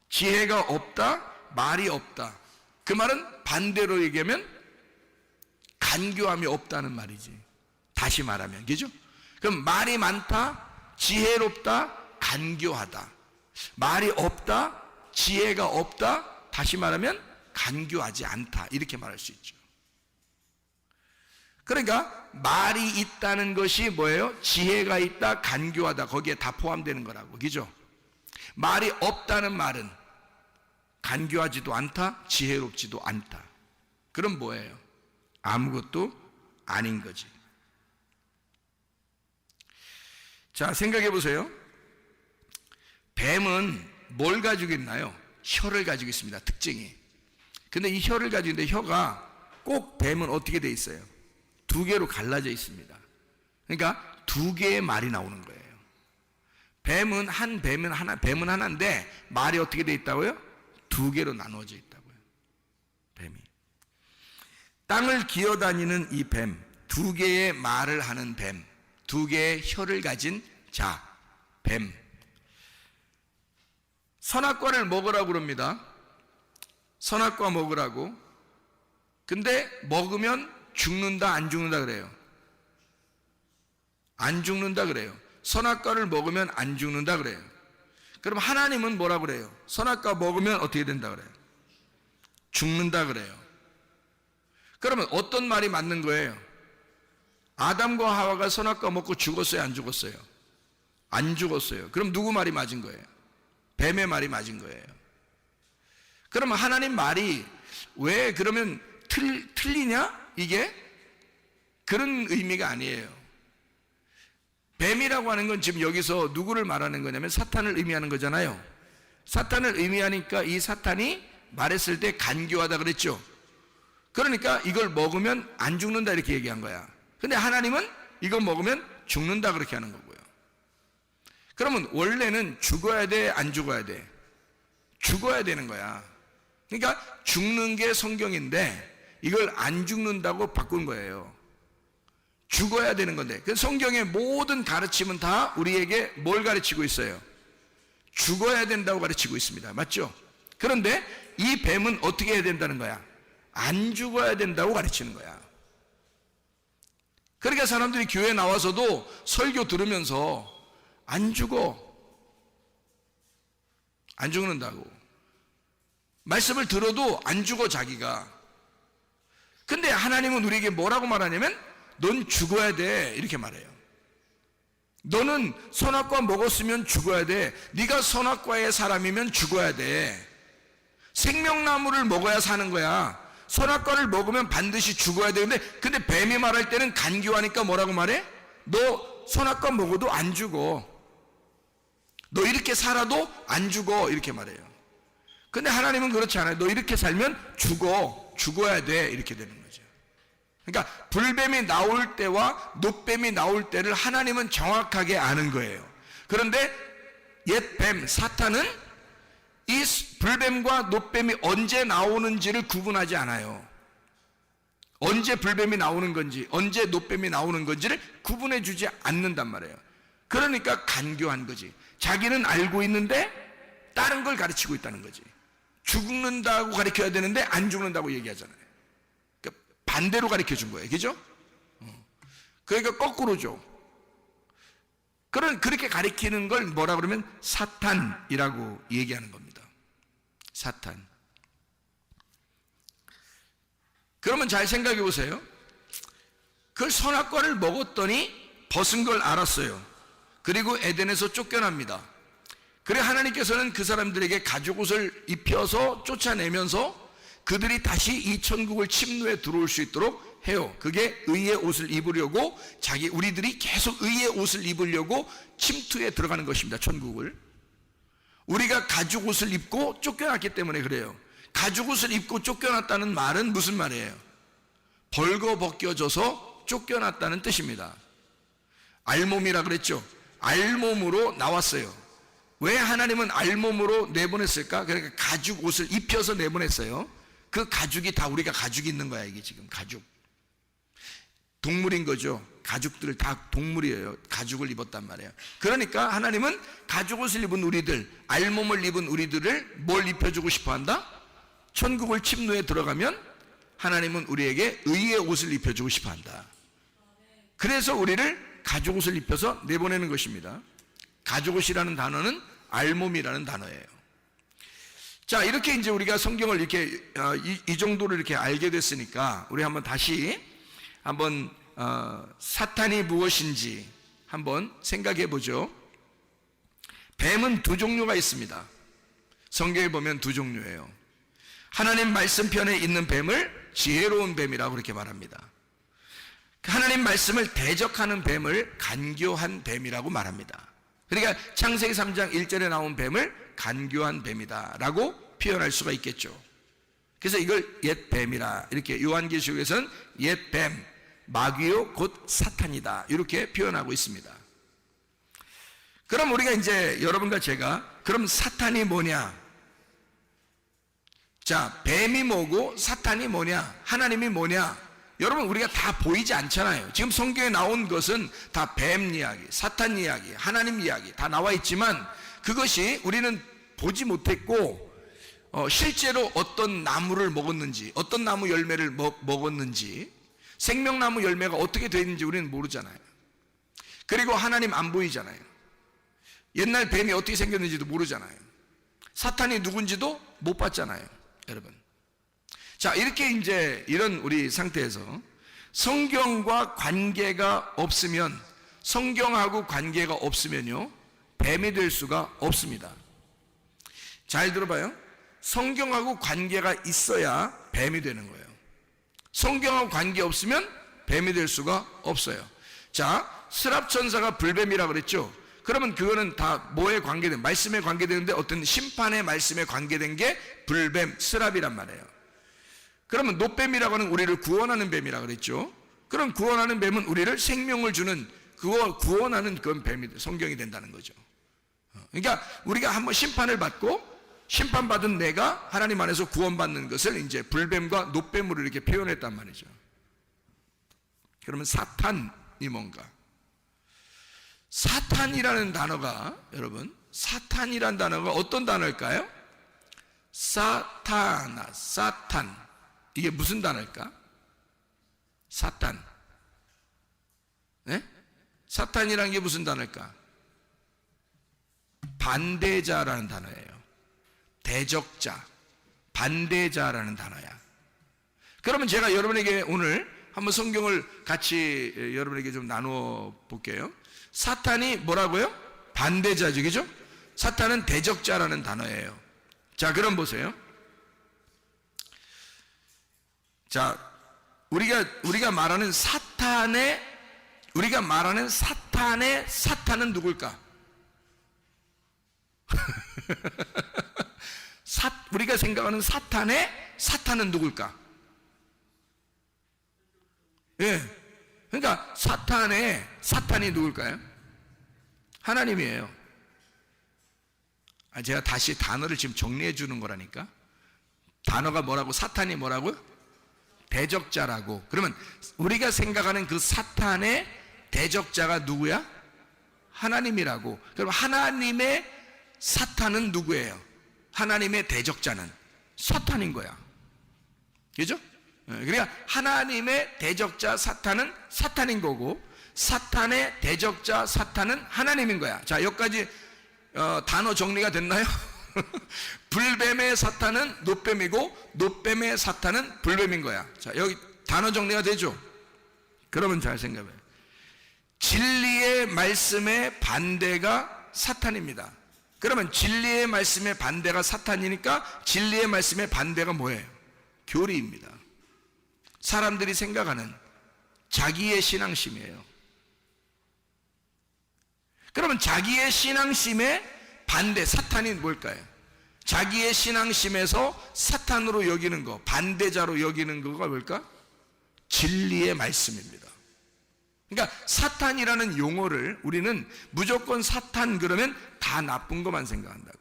지혜가 없다, 말이 없다. 그 말은 반대로 얘기하면 간교함이 없다는 말이지. 다시 말하면, 그죠? 그럼 말이 많다, 지혜롭다, 간교하다. 말이 없다, 지혜가 없다, 다시 말하면 간교하지 않다. 이렇게 말할 수 있죠. 그러니까 말이 있다는 것이 뭐예요? 지혜가 있다, 간교하다. 거기에 다 포함되는 거라고. 그죠? 말이 없다는 말은 간교하지도 않다, 지혜롭지도 않다. 그럼 뭐예요? 아무것도 아닌 거지. 자, 생각해 보세요. 뱀은 뭘 가지고 있나요? 혀를 가지고 있습니다. 특징이. 근데 이 혀를 가지고 있는데 혀가 꼭 뱀은 어떻게 돼 있어요? 두 개로 갈라져 있습니다. 그러니까 두 개의 말이 나오는 거예요. 뱀은 하나인데 말이 어떻게 돼 있다고요? 두 개로 나누어져 있다고요. 뱀이. 땅을 기어다니는 이 뱀, 두 개의 말을 하는 뱀, 두 개의 혀를 가진 자, 뱀. 선악과를 먹으라고 그럽니다. 선악과 먹으라고. 근데 먹으면 죽는다, 안 죽는다 그래요? 안 죽는다 그래요. 선악과를 먹으면 안 죽는다 그래요. 그럼 하나님은 뭐라 그래요? 선악과 먹으면 어떻게 된다 그래요? 죽는다 그래요. 그러면 어떤 말이 맞는 거예요? 아담과 하와가 선악과 먹고 죽었어요, 안 죽었어요? 안 죽었어요. 그럼 누구 말이 맞은 거예요? 뱀의 말이 맞은 거예요. 그러면 하나님 말이 왜 그러면 틀리냐? 이게 그런 의미가 아니에요. 뱀이라고 하는 건 지금 여기서 누구를 말하는 거냐면 사탄을 의미하는 거잖아요. 사탄을 의미하니까 이 사탄이 말했을 때 간교하다 그랬죠. 그러니까 이걸 먹으면 안 죽는다 이렇게 얘기한 거야. 근데 하나님은 이거 먹으면 죽는다 그렇게 하는 거고요. 그러면 원래는 죽어야 돼, 안 죽어야 돼? 죽어야 되는 거야. 그러니까 죽는 게 성경인데 이걸 안 죽는다고 바꾼 거예요. 죽어야 되는 건데. 그 성경의 모든 가르침은 다 우리에게 뭘 가르치고 있어요? 죽어야 된다고 가르치고 있습니다. 맞죠? 그런데 이 뱀은 어떻게 해야 된다는 거야? 안 죽어야 된다고 가르치는 거야. 그러니까 사람들이 교회 나와서도 설교 들으면서 안 죽어, 안 죽는다고. 말씀을 들어도 안 죽어 자기가. 근데 하나님은 우리에게 뭐라고 말하냐면 넌 죽어야 돼 이렇게 말해요. 너는 선악과 먹었으면 죽어야 돼. 네가 선악과의 사람이면 죽어야 돼. 생명나무를 먹어야 사는 거야. 선악과를 먹으면 반드시 죽어야 되는데, 근데 뱀이 말할 때는 간교하니까 뭐라고 말해? 너 선악과 먹어도 안 죽어. 너 이렇게 살아도 안 죽어 이렇게 말해요. 근데 하나님은 그렇지 않아요. 너 이렇게 살면 죽어야 돼 이렇게 되는 거죠. 그러니까 불뱀이 나올 때와 노뱀이 나올 때를 하나님은 정확하게 아는 거예요. 그런데 옛뱀 사탄은 이 불뱀과 노뱀이 언제 나오는지를 구분하지 않아요. 언제 불뱀이 나오는 건지 언제 노뱀이 나오는 건지를 구분해 주지 않는단 말이에요. 그러니까 간교한 거지. 자기는 알고 있는데 다른 걸 가르치고 있다는 거지. 죽는다고 가르쳐야 되는데 안 죽는다고 얘기하잖아요. 그러니까 반대로 가르쳐 준 거예요. 그죠? 그러니까 거꾸로죠. 그렇게 가르치는 걸 뭐라 그러면 사탄이라고 얘기하는 겁니다. 사탄. 그러면 잘 생각해 보세요. 그 선악과를 먹었더니 벗은 걸 알았어요. 그리고 에덴에서 쫓겨납니다. 그래 하나님께서는 그 사람들에게 가죽옷을 입혀서 쫓아내면서 그들이 다시 이 천국을 침노에 들어올 수 있도록 해요. 그게 의의 옷을 입으려고 우리들이 계속 의의 옷을 입으려고 침투에 들어가는 것입니다. 천국을. 우리가 가죽옷을 입고 쫓겨났기 때문에 그래요. 가죽옷을 입고 쫓겨났다는 말은 무슨 말이에요? 벌거벗겨져서 쫓겨났다는 뜻입니다. 알몸이라 그랬죠. 알몸으로 나왔어요. 왜 하나님은 알몸으로 내보냈을까? 그러니까 가죽옷을 입혀서 내보냈어요. 그 가죽이 다 우리가 가죽이 있는 거야. 이게 지금 가죽. 동물인 거죠. 가죽들 다 동물이에요. 가죽을 입었단 말이에요. 그러니까 하나님은 가죽옷을 입은 우리들, 알몸을 입은 우리들을 뭘 입혀주고 싶어 한다? 천국을 침노에 들어가면 하나님은 우리에게 의의 옷을 입혀주고 싶어 한다. 그래서 우리를 가죽옷을 입혀서 내보내는 것입니다. 가죽옷이라는 단어는 알몸이라는 단어예요. 자, 이렇게 이제 우리가 성경을 이렇게 이 정도로 이렇게 알게 됐으니까 우리 한번 다시 한번 사탄이 무엇인지 한번 생각해 보죠. 뱀은 두 종류가 있습니다. 성경에 보면 두 종류예요. 하나님 말씀편에 있는 뱀을 지혜로운 뱀이라고 그렇게 말합니다. 하나님 말씀을 대적하는 뱀을 간교한 뱀이라고 말합니다. 그러니까 창세기 3장 1절에 나온 뱀을 간교한 뱀이다 라고 표현할 수가 있겠죠. 그래서 이걸 옛 뱀이라, 이렇게 요한계시록에서는 옛 뱀, 마귀요 곧 사탄이다 이렇게 표현하고 있습니다. 그럼 우리가 이제 여러분과 제가 그럼 사탄이 뭐냐? 자, 뱀이 뭐고 사탄이 뭐냐? 하나님이 뭐냐? 여러분 우리가 다 보이지 않잖아요. 지금 성경에 나온 것은 다 뱀 이야기, 사탄 이야기, 하나님 이야기 다 나와 있지만 그것이 우리는 보지 못했고 실제로 어떤 나무를 먹었는지, 어떤 나무 열매를 먹었는지, 생명나무 열매가 어떻게 되어 있는지 우리는 모르잖아요. 그리고 하나님 안 보이잖아요. 옛날 뱀이 어떻게 생겼는지도 모르잖아요. 사탄이 누군지도 못 봤잖아요, 여러분. 자, 이렇게 이제 이런 우리 상태에서 성경과 관계가 없으면, 성경하고 관계가 없으면요 뱀이 될 수가 없습니다. 잘 들어봐요. 성경하고 관계가 있어야 뱀이 되는 거예요. 성경하고 관계 없으면 뱀이 될 수가 없어요. 자, 스랍천사가 불뱀이라 그랬죠. 그러면 그거는 다 뭐에 관계된, 말씀에 관계되는데 어떤 심판의 말씀에 관계된 게 불뱀, 스랍이란 말이에요. 그러면 노뱀이라고 하는 우리를 구원하는 뱀이라 그랬죠. 그럼 구원하는 뱀은 우리를 생명을 주는, 그거 구원하는 그런 뱀이 성경이 된다는 거죠. 그러니까 우리가 한번 심판을 받고 심판받은 내가 하나님 안에서 구원받는 것을 이제 불뱀과 노뱀으로 이렇게 표현했단 말이죠. 그러면 사탄이 뭔가? 사탄이라는 단어가, 여러분, 사탄이라는 단어가 어떤 단어일까요? 사탄. 이게 무슨 단어일까? 사탄. 네? 사탄이라는 게 무슨 단어일까? 반대자라는 단어예요. 대적자, 반대자라는 단어야. 그러면 제가 여러분에게 오늘 한번 성경을 같이 여러분에게 좀 나누어 볼게요. 사탄이 뭐라고요? 반대자죠, 그죠? 사탄은 대적자라는 단어예요. 자, 그럼 보세요. 자, 우리가 말하는 사탄의 사탄은 누굴까? 우리가 생각하는 사탄은 누굴까? 예. 그러니까 사탄이 누굴까요? 하나님이에요. 제가 다시 단어를 지금 정리해 주는 거라니까. 단어가 뭐라고? 사탄이 뭐라고요? 대적자라고. 그러면 우리가 생각하는 그 사탄의 대적자가 누구야? 하나님이라고. 그럼 하나님의 사탄은 누구예요? 하나님의 대적자는 사탄인 거야. 그죠? 그러니까 하나님의 대적자 사탄은 사탄인 거고, 사탄의 대적자 사탄은 하나님인 거야. 자, 여기까지 단어 정리가 됐나요? 불뱀의 사탄은 놋뱀이고, 놋뱀의 사탄은 불뱀인 거야. 자, 여기 단어 정리가 되죠? 그러면 잘 생각해요. 진리의 말씀의 반대가 사탄입니다. 그러면 진리의 말씀의 반대가 사탄이니까 진리의 말씀의 반대가 뭐예요? 교리입니다. 사람들이 생각하는 자기의 신앙심이에요. 그러면 자기의 신앙심의 반대, 사탄이 뭘까요? 자기의 신앙심에서 사탄으로 여기는 거, 반대자로 여기는 거가 뭘까? 진리의 말씀입니다. 그러니까 사탄이라는 용어를 우리는 무조건 사탄 그러면 다 나쁜 것만 생각한다고.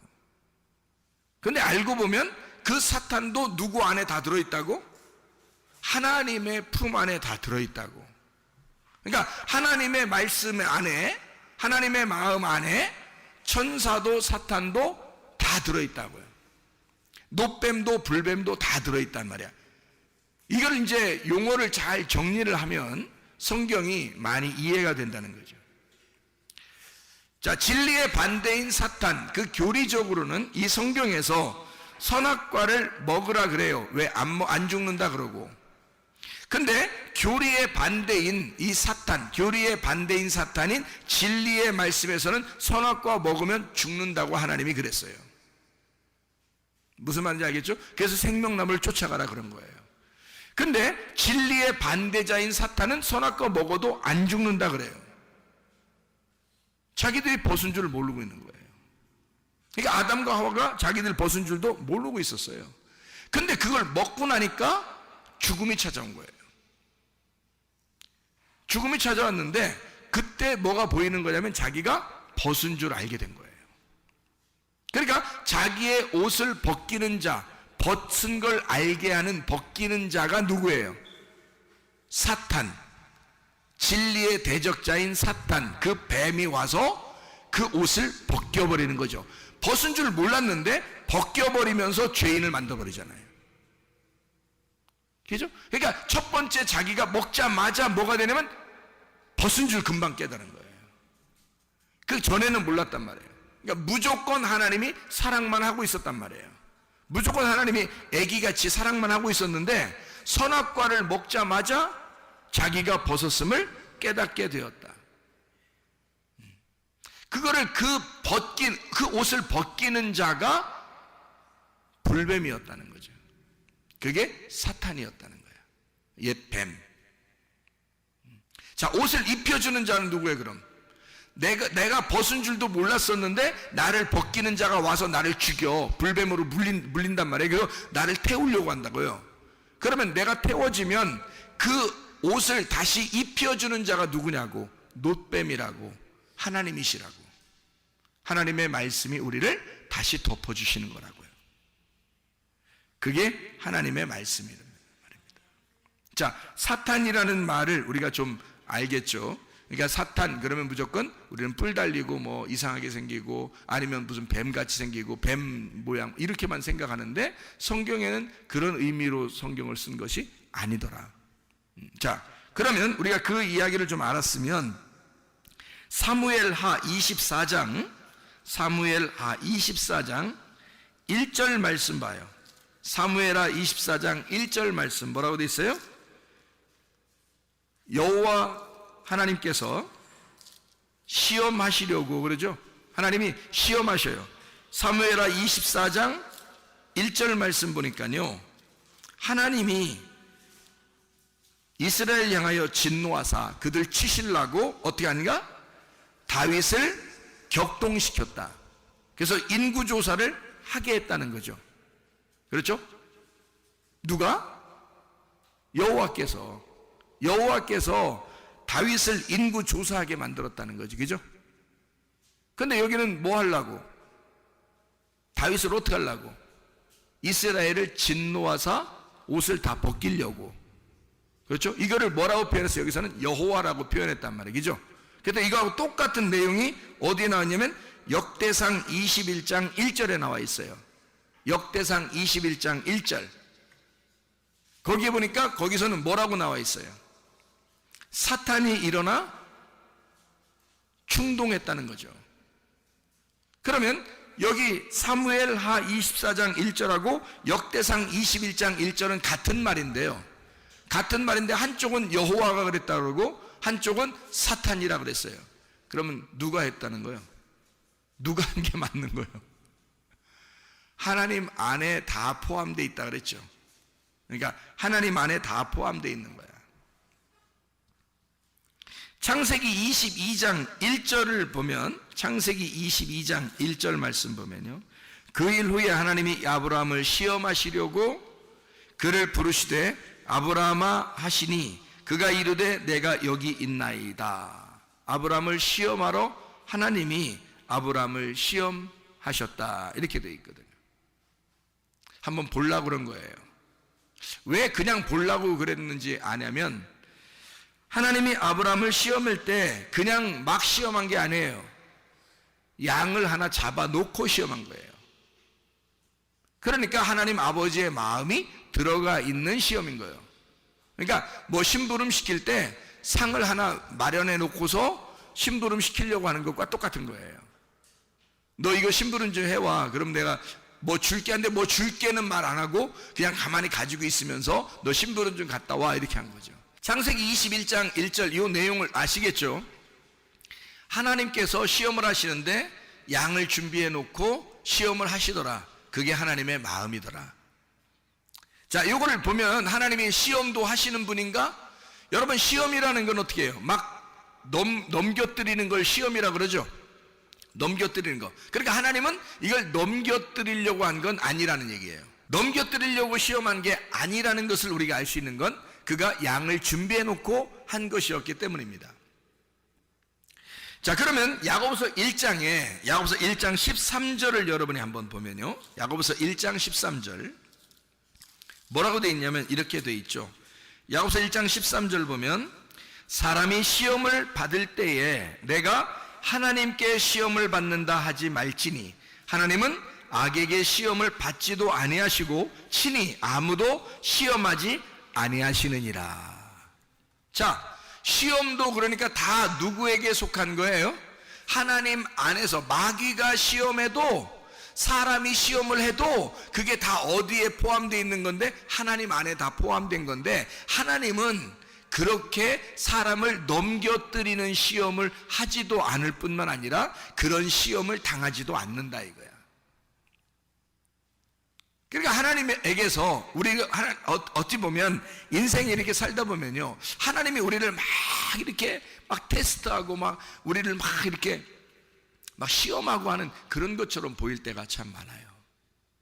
근데 알고 보면 그 사탄도 누구 안에 다 들어있다고? 하나님의 품 안에 다 들어있다고. 그러니까 하나님의 말씀 안에, 하나님의 마음 안에 천사도 사탄도 다 들어있다고요. 놋뱀도 불뱀도 다 들어있단 말이야. 이걸 이제 용어를 잘 정리를 하면 성경이 많이 이해가 된다는 거죠. 자, 진리의 반대인 사탄, 그 교리적으로는 이 성경에서 선악과를 먹으라 그래요. 왜 안 죽는다 그러고. 근데 교리의 반대인 이 사탄, 교리의 반대인 사탄인 진리의 말씀에서는 선악과 먹으면 죽는다고 하나님이 그랬어요. 무슨 말인지 알겠죠? 그래서 생명나무를 쫓아가라 그런 거예요. 근데 진리의 반대자인 사탄은 선악과 먹어도 안 죽는다 그래요. 자기들이 벗은 줄을 모르고 있는 거예요. 그러니까 아담과 하와가 자기들 벗은 줄도 모르고 있었어요. 근데 그걸 먹고 나니까 죽음이 찾아온 거예요. 죽음이 찾아왔는데 그때 뭐가 보이는 거냐면 자기가 벗은 줄 알게 된 거예요. 그러니까 자기의 옷을 벗기는 자, 벗은 걸 알게 하는 벗기는 자가 누구예요? 사탄. 진리의 대적자인 사탄, 그 뱀이 와서 그 옷을 벗겨버리는 거죠. 벗은 줄 몰랐는데 벗겨버리면서 죄인을 만들어버리잖아요. 그죠? 그러니까 첫 번째 자기가 먹자마자 뭐가 되냐면 벗은 줄 금방 깨달은 거예요. 그 전에는 몰랐단 말이에요. 그러니까 무조건 하나님이 사랑만 하고 있었단 말이에요. 무조건 하나님이 애기같이 사랑만 하고 있었는데 선악과를 먹자마자 자기가 벗었음을 깨닫게 되었다. 그거를 그 옷을 벗기는 자가 불뱀이었다는 거죠. 그게 사탄이었다는 거야. 옛 뱀. 자, 옷을 입혀주는 자는 누구예요, 그럼? 내가 벗은 줄도 몰랐었는데 나를 벗기는 자가 와서 나를 죽여. 불뱀으로 물린단 말이에요. 그래서 나를 태우려고 한다고요. 그러면 내가 태워지면 그 옷을 다시 입혀주는 자가 누구냐고? 놋뱀이라고, 하나님이시라고. 하나님의 말씀이 우리를 다시 덮어주시는 거라고요. 그게 하나님의 말씀이란 말입니다. 자, 사탄이라는 말을 우리가 좀 알겠죠? 그러니까 사탄 그러면 무조건 우리는 뿔 달리고 뭐 이상하게 생기고 아니면 무슨 뱀같이 생기고 뱀 모양 이렇게만 생각하는데 성경에는 그런 의미로 성경을 쓴 것이 아니더라. 자, 그러면 우리가 그 이야기를 좀 알았으면 사무엘하 24장 1절 말씀 봐요. 사무엘하 24장 1절 말씀 뭐라고 돼 있어요? 여호와 하나님께서 시험하시려고 그러죠. 하나님이 시험하셔요. 사무엘하 24장 1절 말씀 보니까요, 하나님이 이스라엘 향하여 진노하사 그들 치시려고 어떻게 하는가? 다윗을 격동시켰다. 그래서 인구조사를 하게 했다는 거죠. 그렇죠? 누가? 여호와께서 다윗을 인구조사하게 만들었다는 거죠. 그죠? 근데 여기는 뭐 하려고? 다윗을 어떻게 하려고? 이스라엘을 진노하사 옷을 다 벗기려고. 그렇죠? 이거를 뭐라고 표현했어요? 여기서는 여호와라고 표현했단 말이죠. 그런데 이거하고 똑같은 내용이 어디에 나왔냐면 역대상 21장 1절에 나와 있어요. 역대상 21장 1절. 거기에 보니까 거기서는 뭐라고 나와 있어요? 사탄이 일어나 충동했다는 거죠. 그러면 여기 사무엘하 24장 1절하고 역대상 21장 1절은 같은 말인데요. 같은 말인데 한쪽은 여호와가 그랬다 그러고 한쪽은 사탄이라 그랬어요. 그러면 누가 했다는 거예요? 누가 한 게 맞는 거예요? 하나님 안에 다 포함되어 있다 그랬죠. 그러니까 하나님 안에 다 포함되어 있는 거야. 창세기 22장 1절을 보면, 창세기 22장 1절 말씀 보면요, 그 일 후에 하나님이 아브라함을 시험하시려고 그를 부르시되 아브라함아 하시니 그가 이르되 내가 여기 있나이다. 아브라함을 시험하러 하나님이 아브라함을 시험하셨다, 이렇게 되어 있거든요. 한번 보려고 그런 거예요. 왜 그냥 보려고 그랬는지 아냐면, 하나님이 아브라함을 시험할 때 그냥 막 시험한 게 아니에요. 양을 하나 잡아놓고 시험한 거예요. 그러니까 하나님 아버지의 마음이 들어가 있는 시험인 거예요. 그러니까 뭐 심부름 시킬 때 상을 하나 마련해 놓고서 심부름 시키려고 하는 것과 똑같은 거예요. 너 이거 심부름 좀 해와. 그럼 내가 뭐 줄게 하는데 뭐 줄게는 말 안 하고 그냥 가만히 가지고 있으면서 너 심부름 좀 갔다 와, 이렇게 한 거죠. 창세기 21장 1절 이 내용을 아시겠죠? 하나님께서 시험을 하시는데 양을 준비해 놓고 시험을 하시더라. 그게 하나님의 마음이더라. 자, 이거를 보면 하나님이 시험도 하시는 분인가? 여러분, 시험이라는 건 어떻게 해요? 막 넘겨뜨리는 걸 시험이라 그러죠. 넘겨뜨리는 거. 그러니까 하나님은 이걸 넘겨뜨리려고 한 건 아니라는 얘기예요. 넘겨뜨리려고 시험한 게 아니라는 것을 우리가 알 수 있는 건 그가 양을 준비해 놓고 한 것이었기 때문입니다. 자, 그러면 야고보서 1장 13절을 여러분이 한번 보면요, 야고보서 1장 13절 뭐라고 되어 있냐면 이렇게 되어 있죠. 야고보서 1장 13절 보면, 사람이 시험을 받을 때에 내가 하나님께 시험을 받는다 하지 말지니 하나님은 악에게 시험을 받지도 아니하시고 친히 아무도 시험하지 아니하시느니라. 자, 시험도 그러니까 다 누구에게 속한 거예요? 하나님 안에서. 마귀가 시험해도, 사람이 시험을 해도 그게 다 어디에 포함되어 있는 건데? 하나님 안에 다 포함된 건데, 하나님은 그렇게 사람을 넘겨뜨리는 시험을 하지도 않을 뿐만 아니라 그런 시험을 당하지도 않는다 이거야. 그러니까 하나님에게서 우리가 어찌 보면 인생에 이렇게 살다 보면요, 하나님이 우리를 막 이렇게 막 테스트하고 막 우리를 막 이렇게 막 시험하고 하는 그런 것처럼 보일 때가 참 많아요.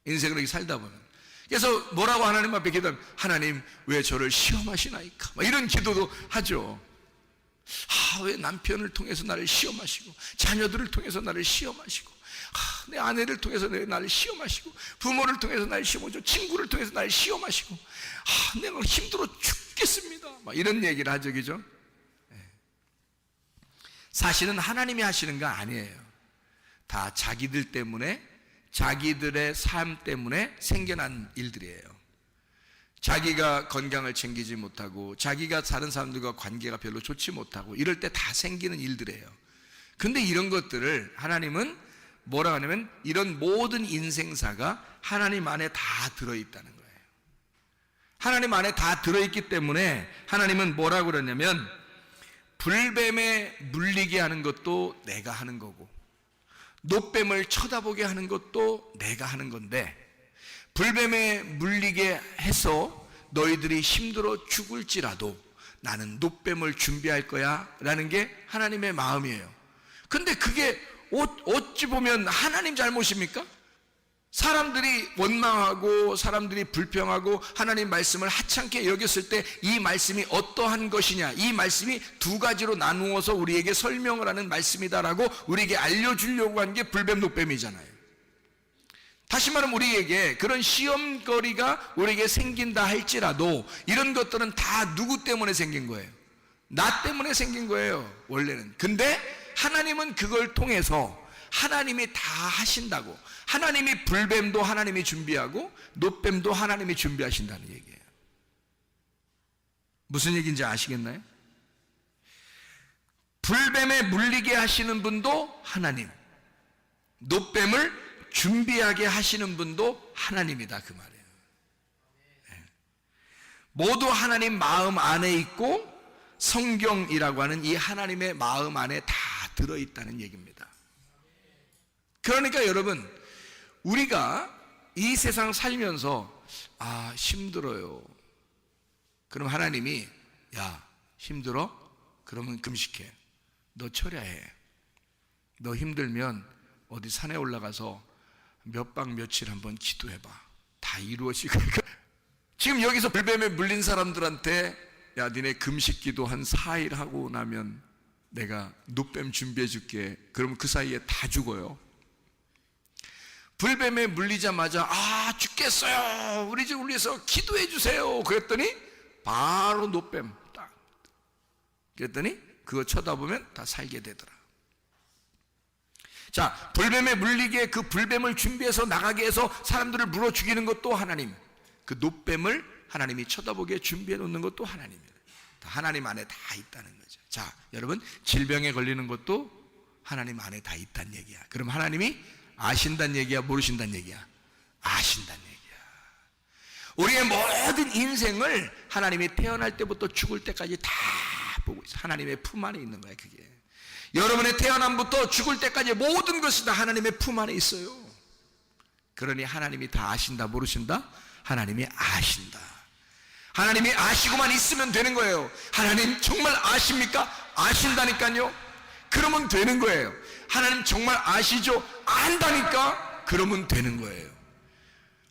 인생을 이렇게 살다 보면. 그래서 뭐라고 하나님 앞에 기도하면, 하나님 왜 저를 시험하시나이까, 막 이런 기도도 하죠. 왜 남편을 통해서 나를 시험하시고, 자녀들을 통해서 나를 시험하시고, 내 아내를 통해서 나를 시험하시고, 부모를 통해서 나를 시험하시고, 친구를 통해서 나를 시험하시고, 내가 힘들어 죽겠습니다, 막 이런 얘기를 하죠. 그죠? 사실은 하나님이 하시는 거 아니에요. 다 자기들 때문에, 자기들의 삶 때문에 생겨난 일들이에요. 자기가 건강을 챙기지 못하고, 자기가 다른 사람들과 관계가 별로 좋지 못하고, 이럴 때 다 생기는 일들이에요. 근데 이런 것들을 하나님은 뭐라 하냐면, 이런 모든 인생사가 하나님 안에 다 들어있다는 거예요. 하나님 안에 다 들어있기 때문에 하나님은 뭐라고 그러냐면, 불뱀에 물리게 하는 것도 내가 하는 거고, 노뱀을 쳐다보게 하는 것도 내가 하는 건데, 불뱀에 물리게 해서 너희들이 힘들어 죽을지라도 나는 노뱀을 준비할 거야 라는 게 하나님의 마음이에요. 근데 그게 어찌 보면 하나님 잘못입니까? 사람들이 원망하고 사람들이 불평하고 하나님 말씀을 하찮게 여겼을 때 이 말씀이 어떠한 것이냐, 이 말씀이 두 가지로 나누어서 우리에게 설명을 하는 말씀이다라고 우리에게 알려주려고 한 게 불뱀 노뱀이잖아요. 다시 말하면 우리에게 그런 시험거리가 우리에게 생긴다 할지라도 이런 것들은 다 누구 때문에 생긴 거예요? 나 때문에 생긴 거예요, 원래는. 근데 하나님은 그걸 통해서 하나님이 다 하신다고. 하나님이 불뱀도 하나님이 준비하고 노뱀도 하나님이 준비하신다는 얘기예요. 무슨 얘기인지 아시겠나요? 불뱀에 물리게 하시는 분도 하나님, 노뱀을 준비하게 하시는 분도 하나님이다, 그 말이에요. 모두 하나님 마음 안에 있고 성경이라고 하는 이 하나님의 마음 안에 다 들어있다는 얘기입니다. 그러니까 여러분, 우리가 이 세상 살면서 힘들어요. 그럼 하나님이 야, 힘들어? 그러면 금식해. 너 철야해. 너 힘들면 어디 산에 올라가서 몇 박 며칠 한번 기도해봐. 다 이루어질 거야. 지금 여기서 불뱀에 물린 사람들한테 야, 니네 금식 기도 한 4일 하고 나면 내가 노뱀 준비해 줄게. 그러면 그 사이에 다 죽어요. 불뱀에 물리자마자 죽겠어요. 우리 집 위해서 기도해 주세요. 그랬더니 바로 노뱀 딱. 그랬더니 그거 쳐다보면 다 살게 되더라. 자, 불뱀에 물리게 그 불뱀을 준비해서 나가게 해서 사람들을 물어 죽이는 것도 하나님, 그 노뱀을 하나님이 쳐다보게 준비해 놓는 것도 하나님이에요. 다 하나님 안에 다 있다는 거죠. 자, 여러분, 질병에 걸리는 것도 하나님 안에 다 있다는 얘기야. 그럼 하나님이 아신다는 얘기야, 모르신다는 얘기야? 아신다는 얘기야. 우리의 모든 인생을 하나님이 태어날 때부터 죽을 때까지 다 보고 있어. 하나님의 품 안에 있는 거야, 그게. 여러분의 태어남부터 죽을 때까지 모든 것이 다 하나님의 품 안에 있어요. 그러니 하나님이 다 아신다, 모르신다? 하나님이 아신다. 하나님이 아시고만 있으면 되는 거예요. 하나님 정말 아십니까? 아신다니까요. 그러면 되는 거예요. 하나님 정말 아시죠? 안다니까? 그러면 되는 거예요.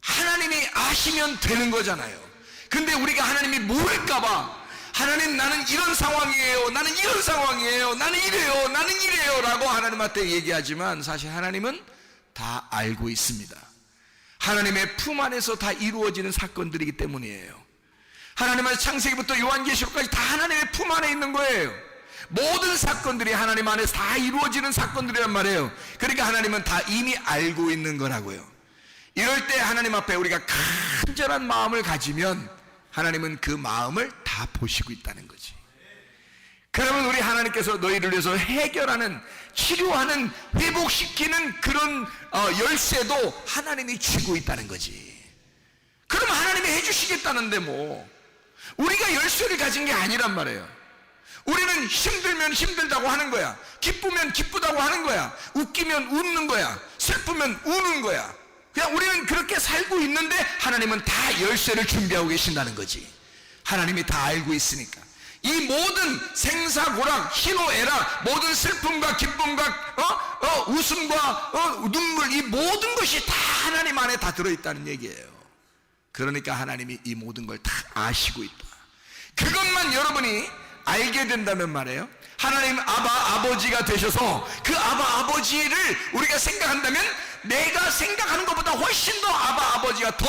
하나님이 아시면 되는 거잖아요. 근데 우리가 하나님이 모를까봐 하나님, 나는 이런 상황이에요, 나는 이런 상황이에요, 나는 이래요, 나는 이래요 라고 하나님한테 얘기하지만 사실 하나님은 다 알고 있습니다. 하나님의 품 안에서 다 이루어지는 사건들이기 때문이에요. 하나님의 창세기부터 요한계시록까지 다 하나님의 품 안에 있는 거예요. 모든 사건들이 하나님 안에서 다 이루어지는 사건들이란 말이에요. 그러니까 하나님은 다 이미 알고 있는 거라고요. 이럴 때 하나님 앞에 우리가 간절한 마음을 가지면 하나님은 그 마음을 다 보시고 있다는 거지. 그러면 우리 하나님께서 너희를 위해서 해결하는, 치료하는, 회복시키는 그런 열쇠도 하나님이 쥐고 있다는 거지. 그럼 하나님이 해주시겠다는데 뭐 우리가 열쇠를 가진 게 아니란 말이에요. 우리는 힘들면 힘들다고 하는 거야. 기쁘면 기쁘다고 하는 거야. 웃기면 웃는 거야. 슬프면 우는 거야. 그냥 우리는 그렇게 살고 있는데 하나님은 다 열쇠를 준비하고 계신다는 거지. 하나님이 다 알고 있으니까. 이 모든 생사고락, 희노애락, 모든 슬픔과 기쁨과 웃음과 눈물, 이 모든 것이 다 하나님 안에 다 들어있다는 얘기예요. 그러니까 하나님이 이 모든 걸 다 아시고 있다. 그것만 여러분이 알게 된다면 말이에요, 하나님 아버지가 되셔서 그 아버지를 우리가 생각한다면 내가 생각하는 것보다 훨씬 더 아버지가 더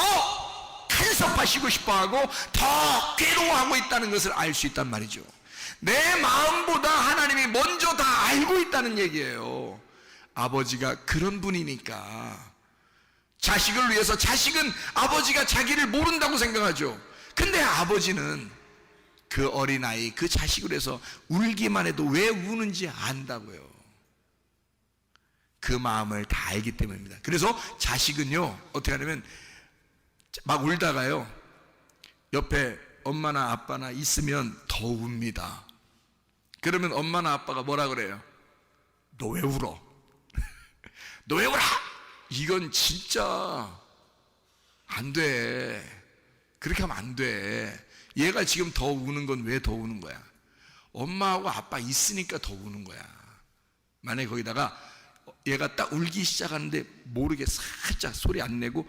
간섭하시고 싶어하고 더 괴로워하고 있다는 것을 알 수 있단 말이죠. 내 마음보다 하나님이 먼저 다 알고 있다는 얘기예요. 아버지가 그런 분이니까. 자식을 위해서, 자식은 아버지가 자기를 모른다고 생각하죠. 근데 아버지는 그 어린아이, 그 자식을 위해서 울기만 해도 왜 우는지 안다고요. 그 마음을 다 알기 때문입니다. 그래서 자식은요, 어떻게 하냐면 막 울다가요, 옆에 엄마나 아빠나 있으면 더 웁니다. 그러면 엄마나 아빠가 뭐라 그래요? 너 왜 울어? 너 왜 울어? 이건 진짜 안 돼. 그렇게 하면 안 돼. 얘가 지금 더 우는 건 왜 더 우는 거야? 엄마하고 아빠 있으니까 더 우는 거야. 만약에 거기다가 얘가 딱 울기 시작하는데 모르게 살짝 소리 안 내고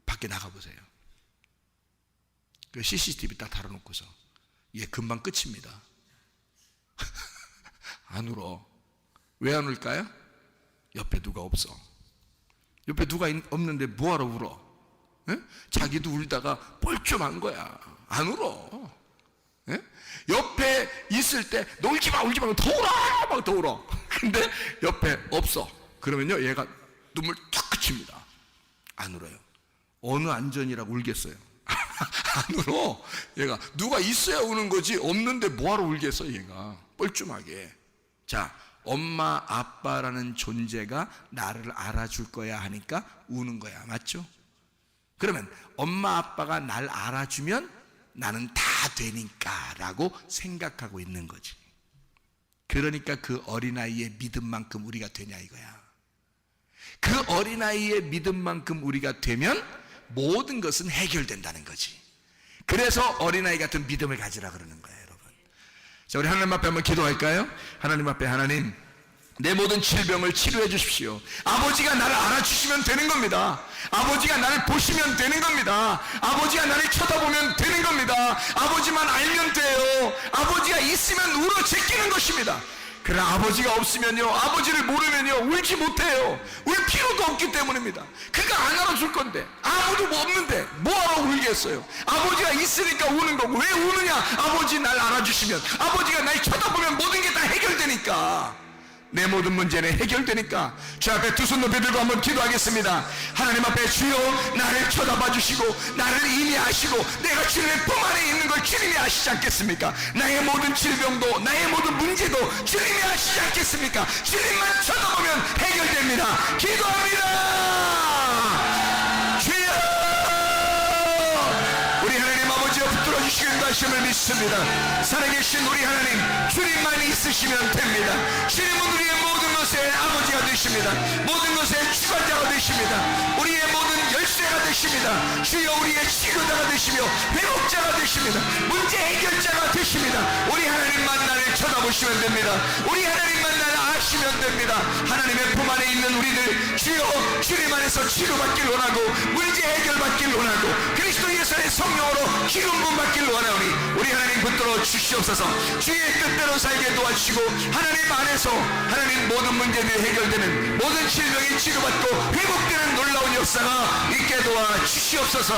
밖에 나가보세요. 그 CCTV 딱 달아놓고서 얘 금방 끝입니다. 안 울어. 왜 안 울까요? 옆에 누가 없어. 옆에 누가 없는데 뭐하러 울어? 에? 자기도 울다가 뻘쭘한 거야. 안 울어. 예? 옆에 있을 때 너 울지 마 울지 마 더 울어 막 더 울어. 근데 옆에 없어. 그러면요 얘가 눈물 탁 그칩니다. 안 울어요. 어느 안전이라고 울겠어요? 안 울어. 얘가 누가 있어야 우는 거지 없는데 뭐하러 울겠어 얘가 뻘쭘하게. 자, 엄마 아빠라는 존재가 나를 알아줄 거야 하니까 우는 거야. 맞죠? 그러면 엄마 아빠가 날 알아주면 나는 다 되니까 라고 생각하고 있는 거지. 그러니까 그 어린아이의 믿음만큼 우리가 되냐 이거야. 그 어린아이의 믿음만큼 우리가 되면 모든 것은 해결된다는 거지. 그래서 어린아이 같은 믿음을 가지라 그러는 거예요, 여러분. 자, 우리 하나님 앞에 한번 기도할까요? 하나님 앞에, 하나님, 내 모든 질병을 치료해 주십시오. 아버지가 나를 알아주시면 되는 겁니다. 아버지가 나를 보시면 되는 겁니다. 아버지가 나를 쳐다보면 되는 겁니다. 아버지만 알면 돼요. 아버지가 있으면 울어 제끼는 것입니다. 그러나 아버지가 없으면요, 아버지를 모르면요 울지 못해요. 울 필요도 없기 때문입니다. 그가 안 알아줄 건데, 아무도 뭐 없는데 뭐하러 울겠어요? 아버지가 있으니까 우는 거고. 왜 우느냐? 아버지 날 알아주시면, 아버지가 날 쳐다보면 모든 게 다 해결되니까. 내 모든 문제는 해결되니까. 주 앞에 두 손 높이 들고 한번 기도하겠습니다. 하나님 앞에 주여, 나를 쳐다봐 주시고 나를 이미 아시고 내가 주님의 품 안에 있는 걸 주님이 아시지 않겠습니까? 나의 모든 질병도 나의 모든 문제도 주님이 아시지 않겠습니까? 주님만 쳐다보면 해결됩니다. 기도합니다. 주여, 우리 하나님 아버지여 붙들어 주시는 것임을 믿습니다. 살아계신 우리 하나님, 주님만 있으시면 됩니다. 주님은 우리의 모든 것의 아버지가 되십니다. 모든 것의 주관자가 되십니다. 우리의 모든 열쇠가 되십니다. 주여, 우리의 치료자가 되시며 회복자가 되십니다. 문제 해결자가 되십니다. 우리 하나님만 나를 쳐다보시면 됩니다. 우리 하나님만 나를 아시면 됩니다. 하나님의 품 안에 있는 우리들, 주여, 주님 안에서 치료받길 원하고 문제 해결받길 원하고 그리스도 예수의 성령으로 기름 부음 받길 원하오니 우리 하나님 붙들어 주시옵소서. 주의 뜻대로 살게 도와주시고 하나님 안에서 하나님 모든 문제들이 해결되는, 모든 질병이 치료받고 회복되는 놀라운 역사가 있게 도와주시옵소서.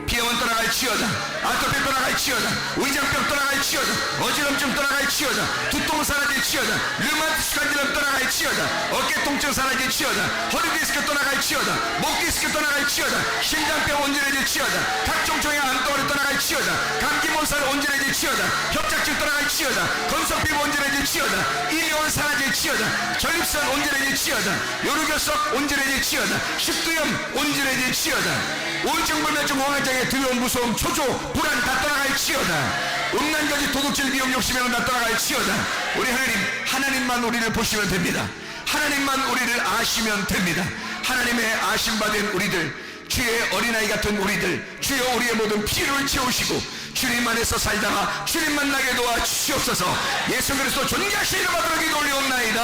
비염은 떠나갈지어다. 아토피 떠나갈지어다. 위장병 떠나갈지어다. 어지럼증 떠나갈지어다. 두통 사라질지어다. 류마티스 관절염 떠나갈지어다. 어깨 통증 사라질지어다. 허리 디스크 떠나갈지어다. 목 디스크 떠나갈지어다. 심장병 온전해질지어다. 각종 종양 안덩어리 떠나갈지어다. 감기 몰살 온전해질지어다. 협착증 떠나갈지어다. 건성피부 온전해질지어다. 이명은 사라질지어다. 전립선 온전해질지어다. 요르결석 온전해질지어다. 식도염 온전해질지어다. 우울증, 불면증, 공황장애, 두려움, 무서움, 초조, 불안 다 떠나갈지어다. 음란거지, 도둑질, 미움, 욕심에는 다 떠나갈지어다. 우리 하나님, 하나님만 우리를 보시면 됩니다. 하나님만 우리를 아시면 됩니다. 하나님의 아심받은 우리들, 주의 어린아이 같은 우리들, 주여 우리의 모든 필요를 채우시고 주님 안에서 살다가 주님 만나게 도와주시옵소서. 예수 그리스도 존귀하신 이름 받들어 기도 올리옵나이다.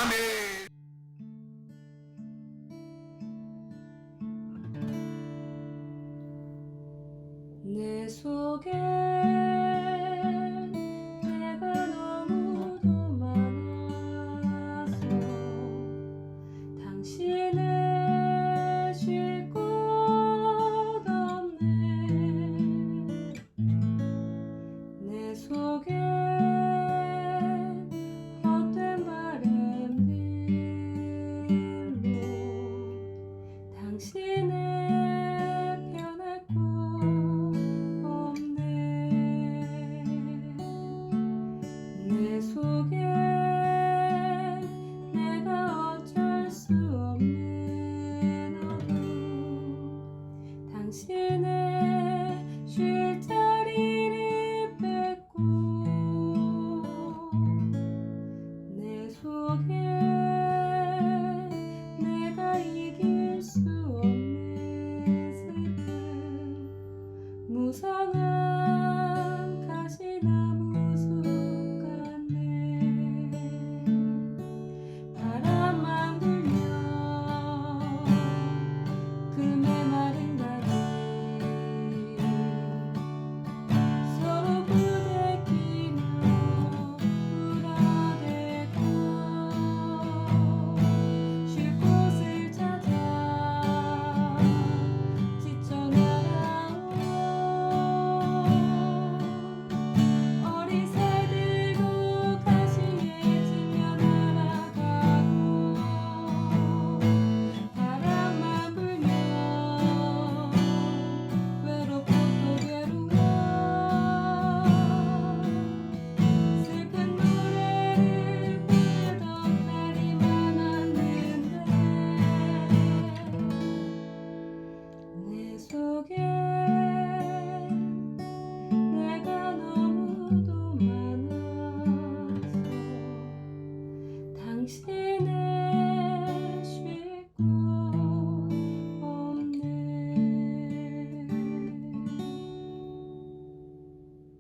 아멘. 내 속에 내가 너무도 많아서 당신을 쉴 곳 없네. 내 속에 헛된 바램들로 당신의 편할 곳 내 속에 내가 어쩔 수 없는 어둠, 당신의 쉴 자리를 뺏고 내 속에 내가 이길 수 없는 슬픔, 무성한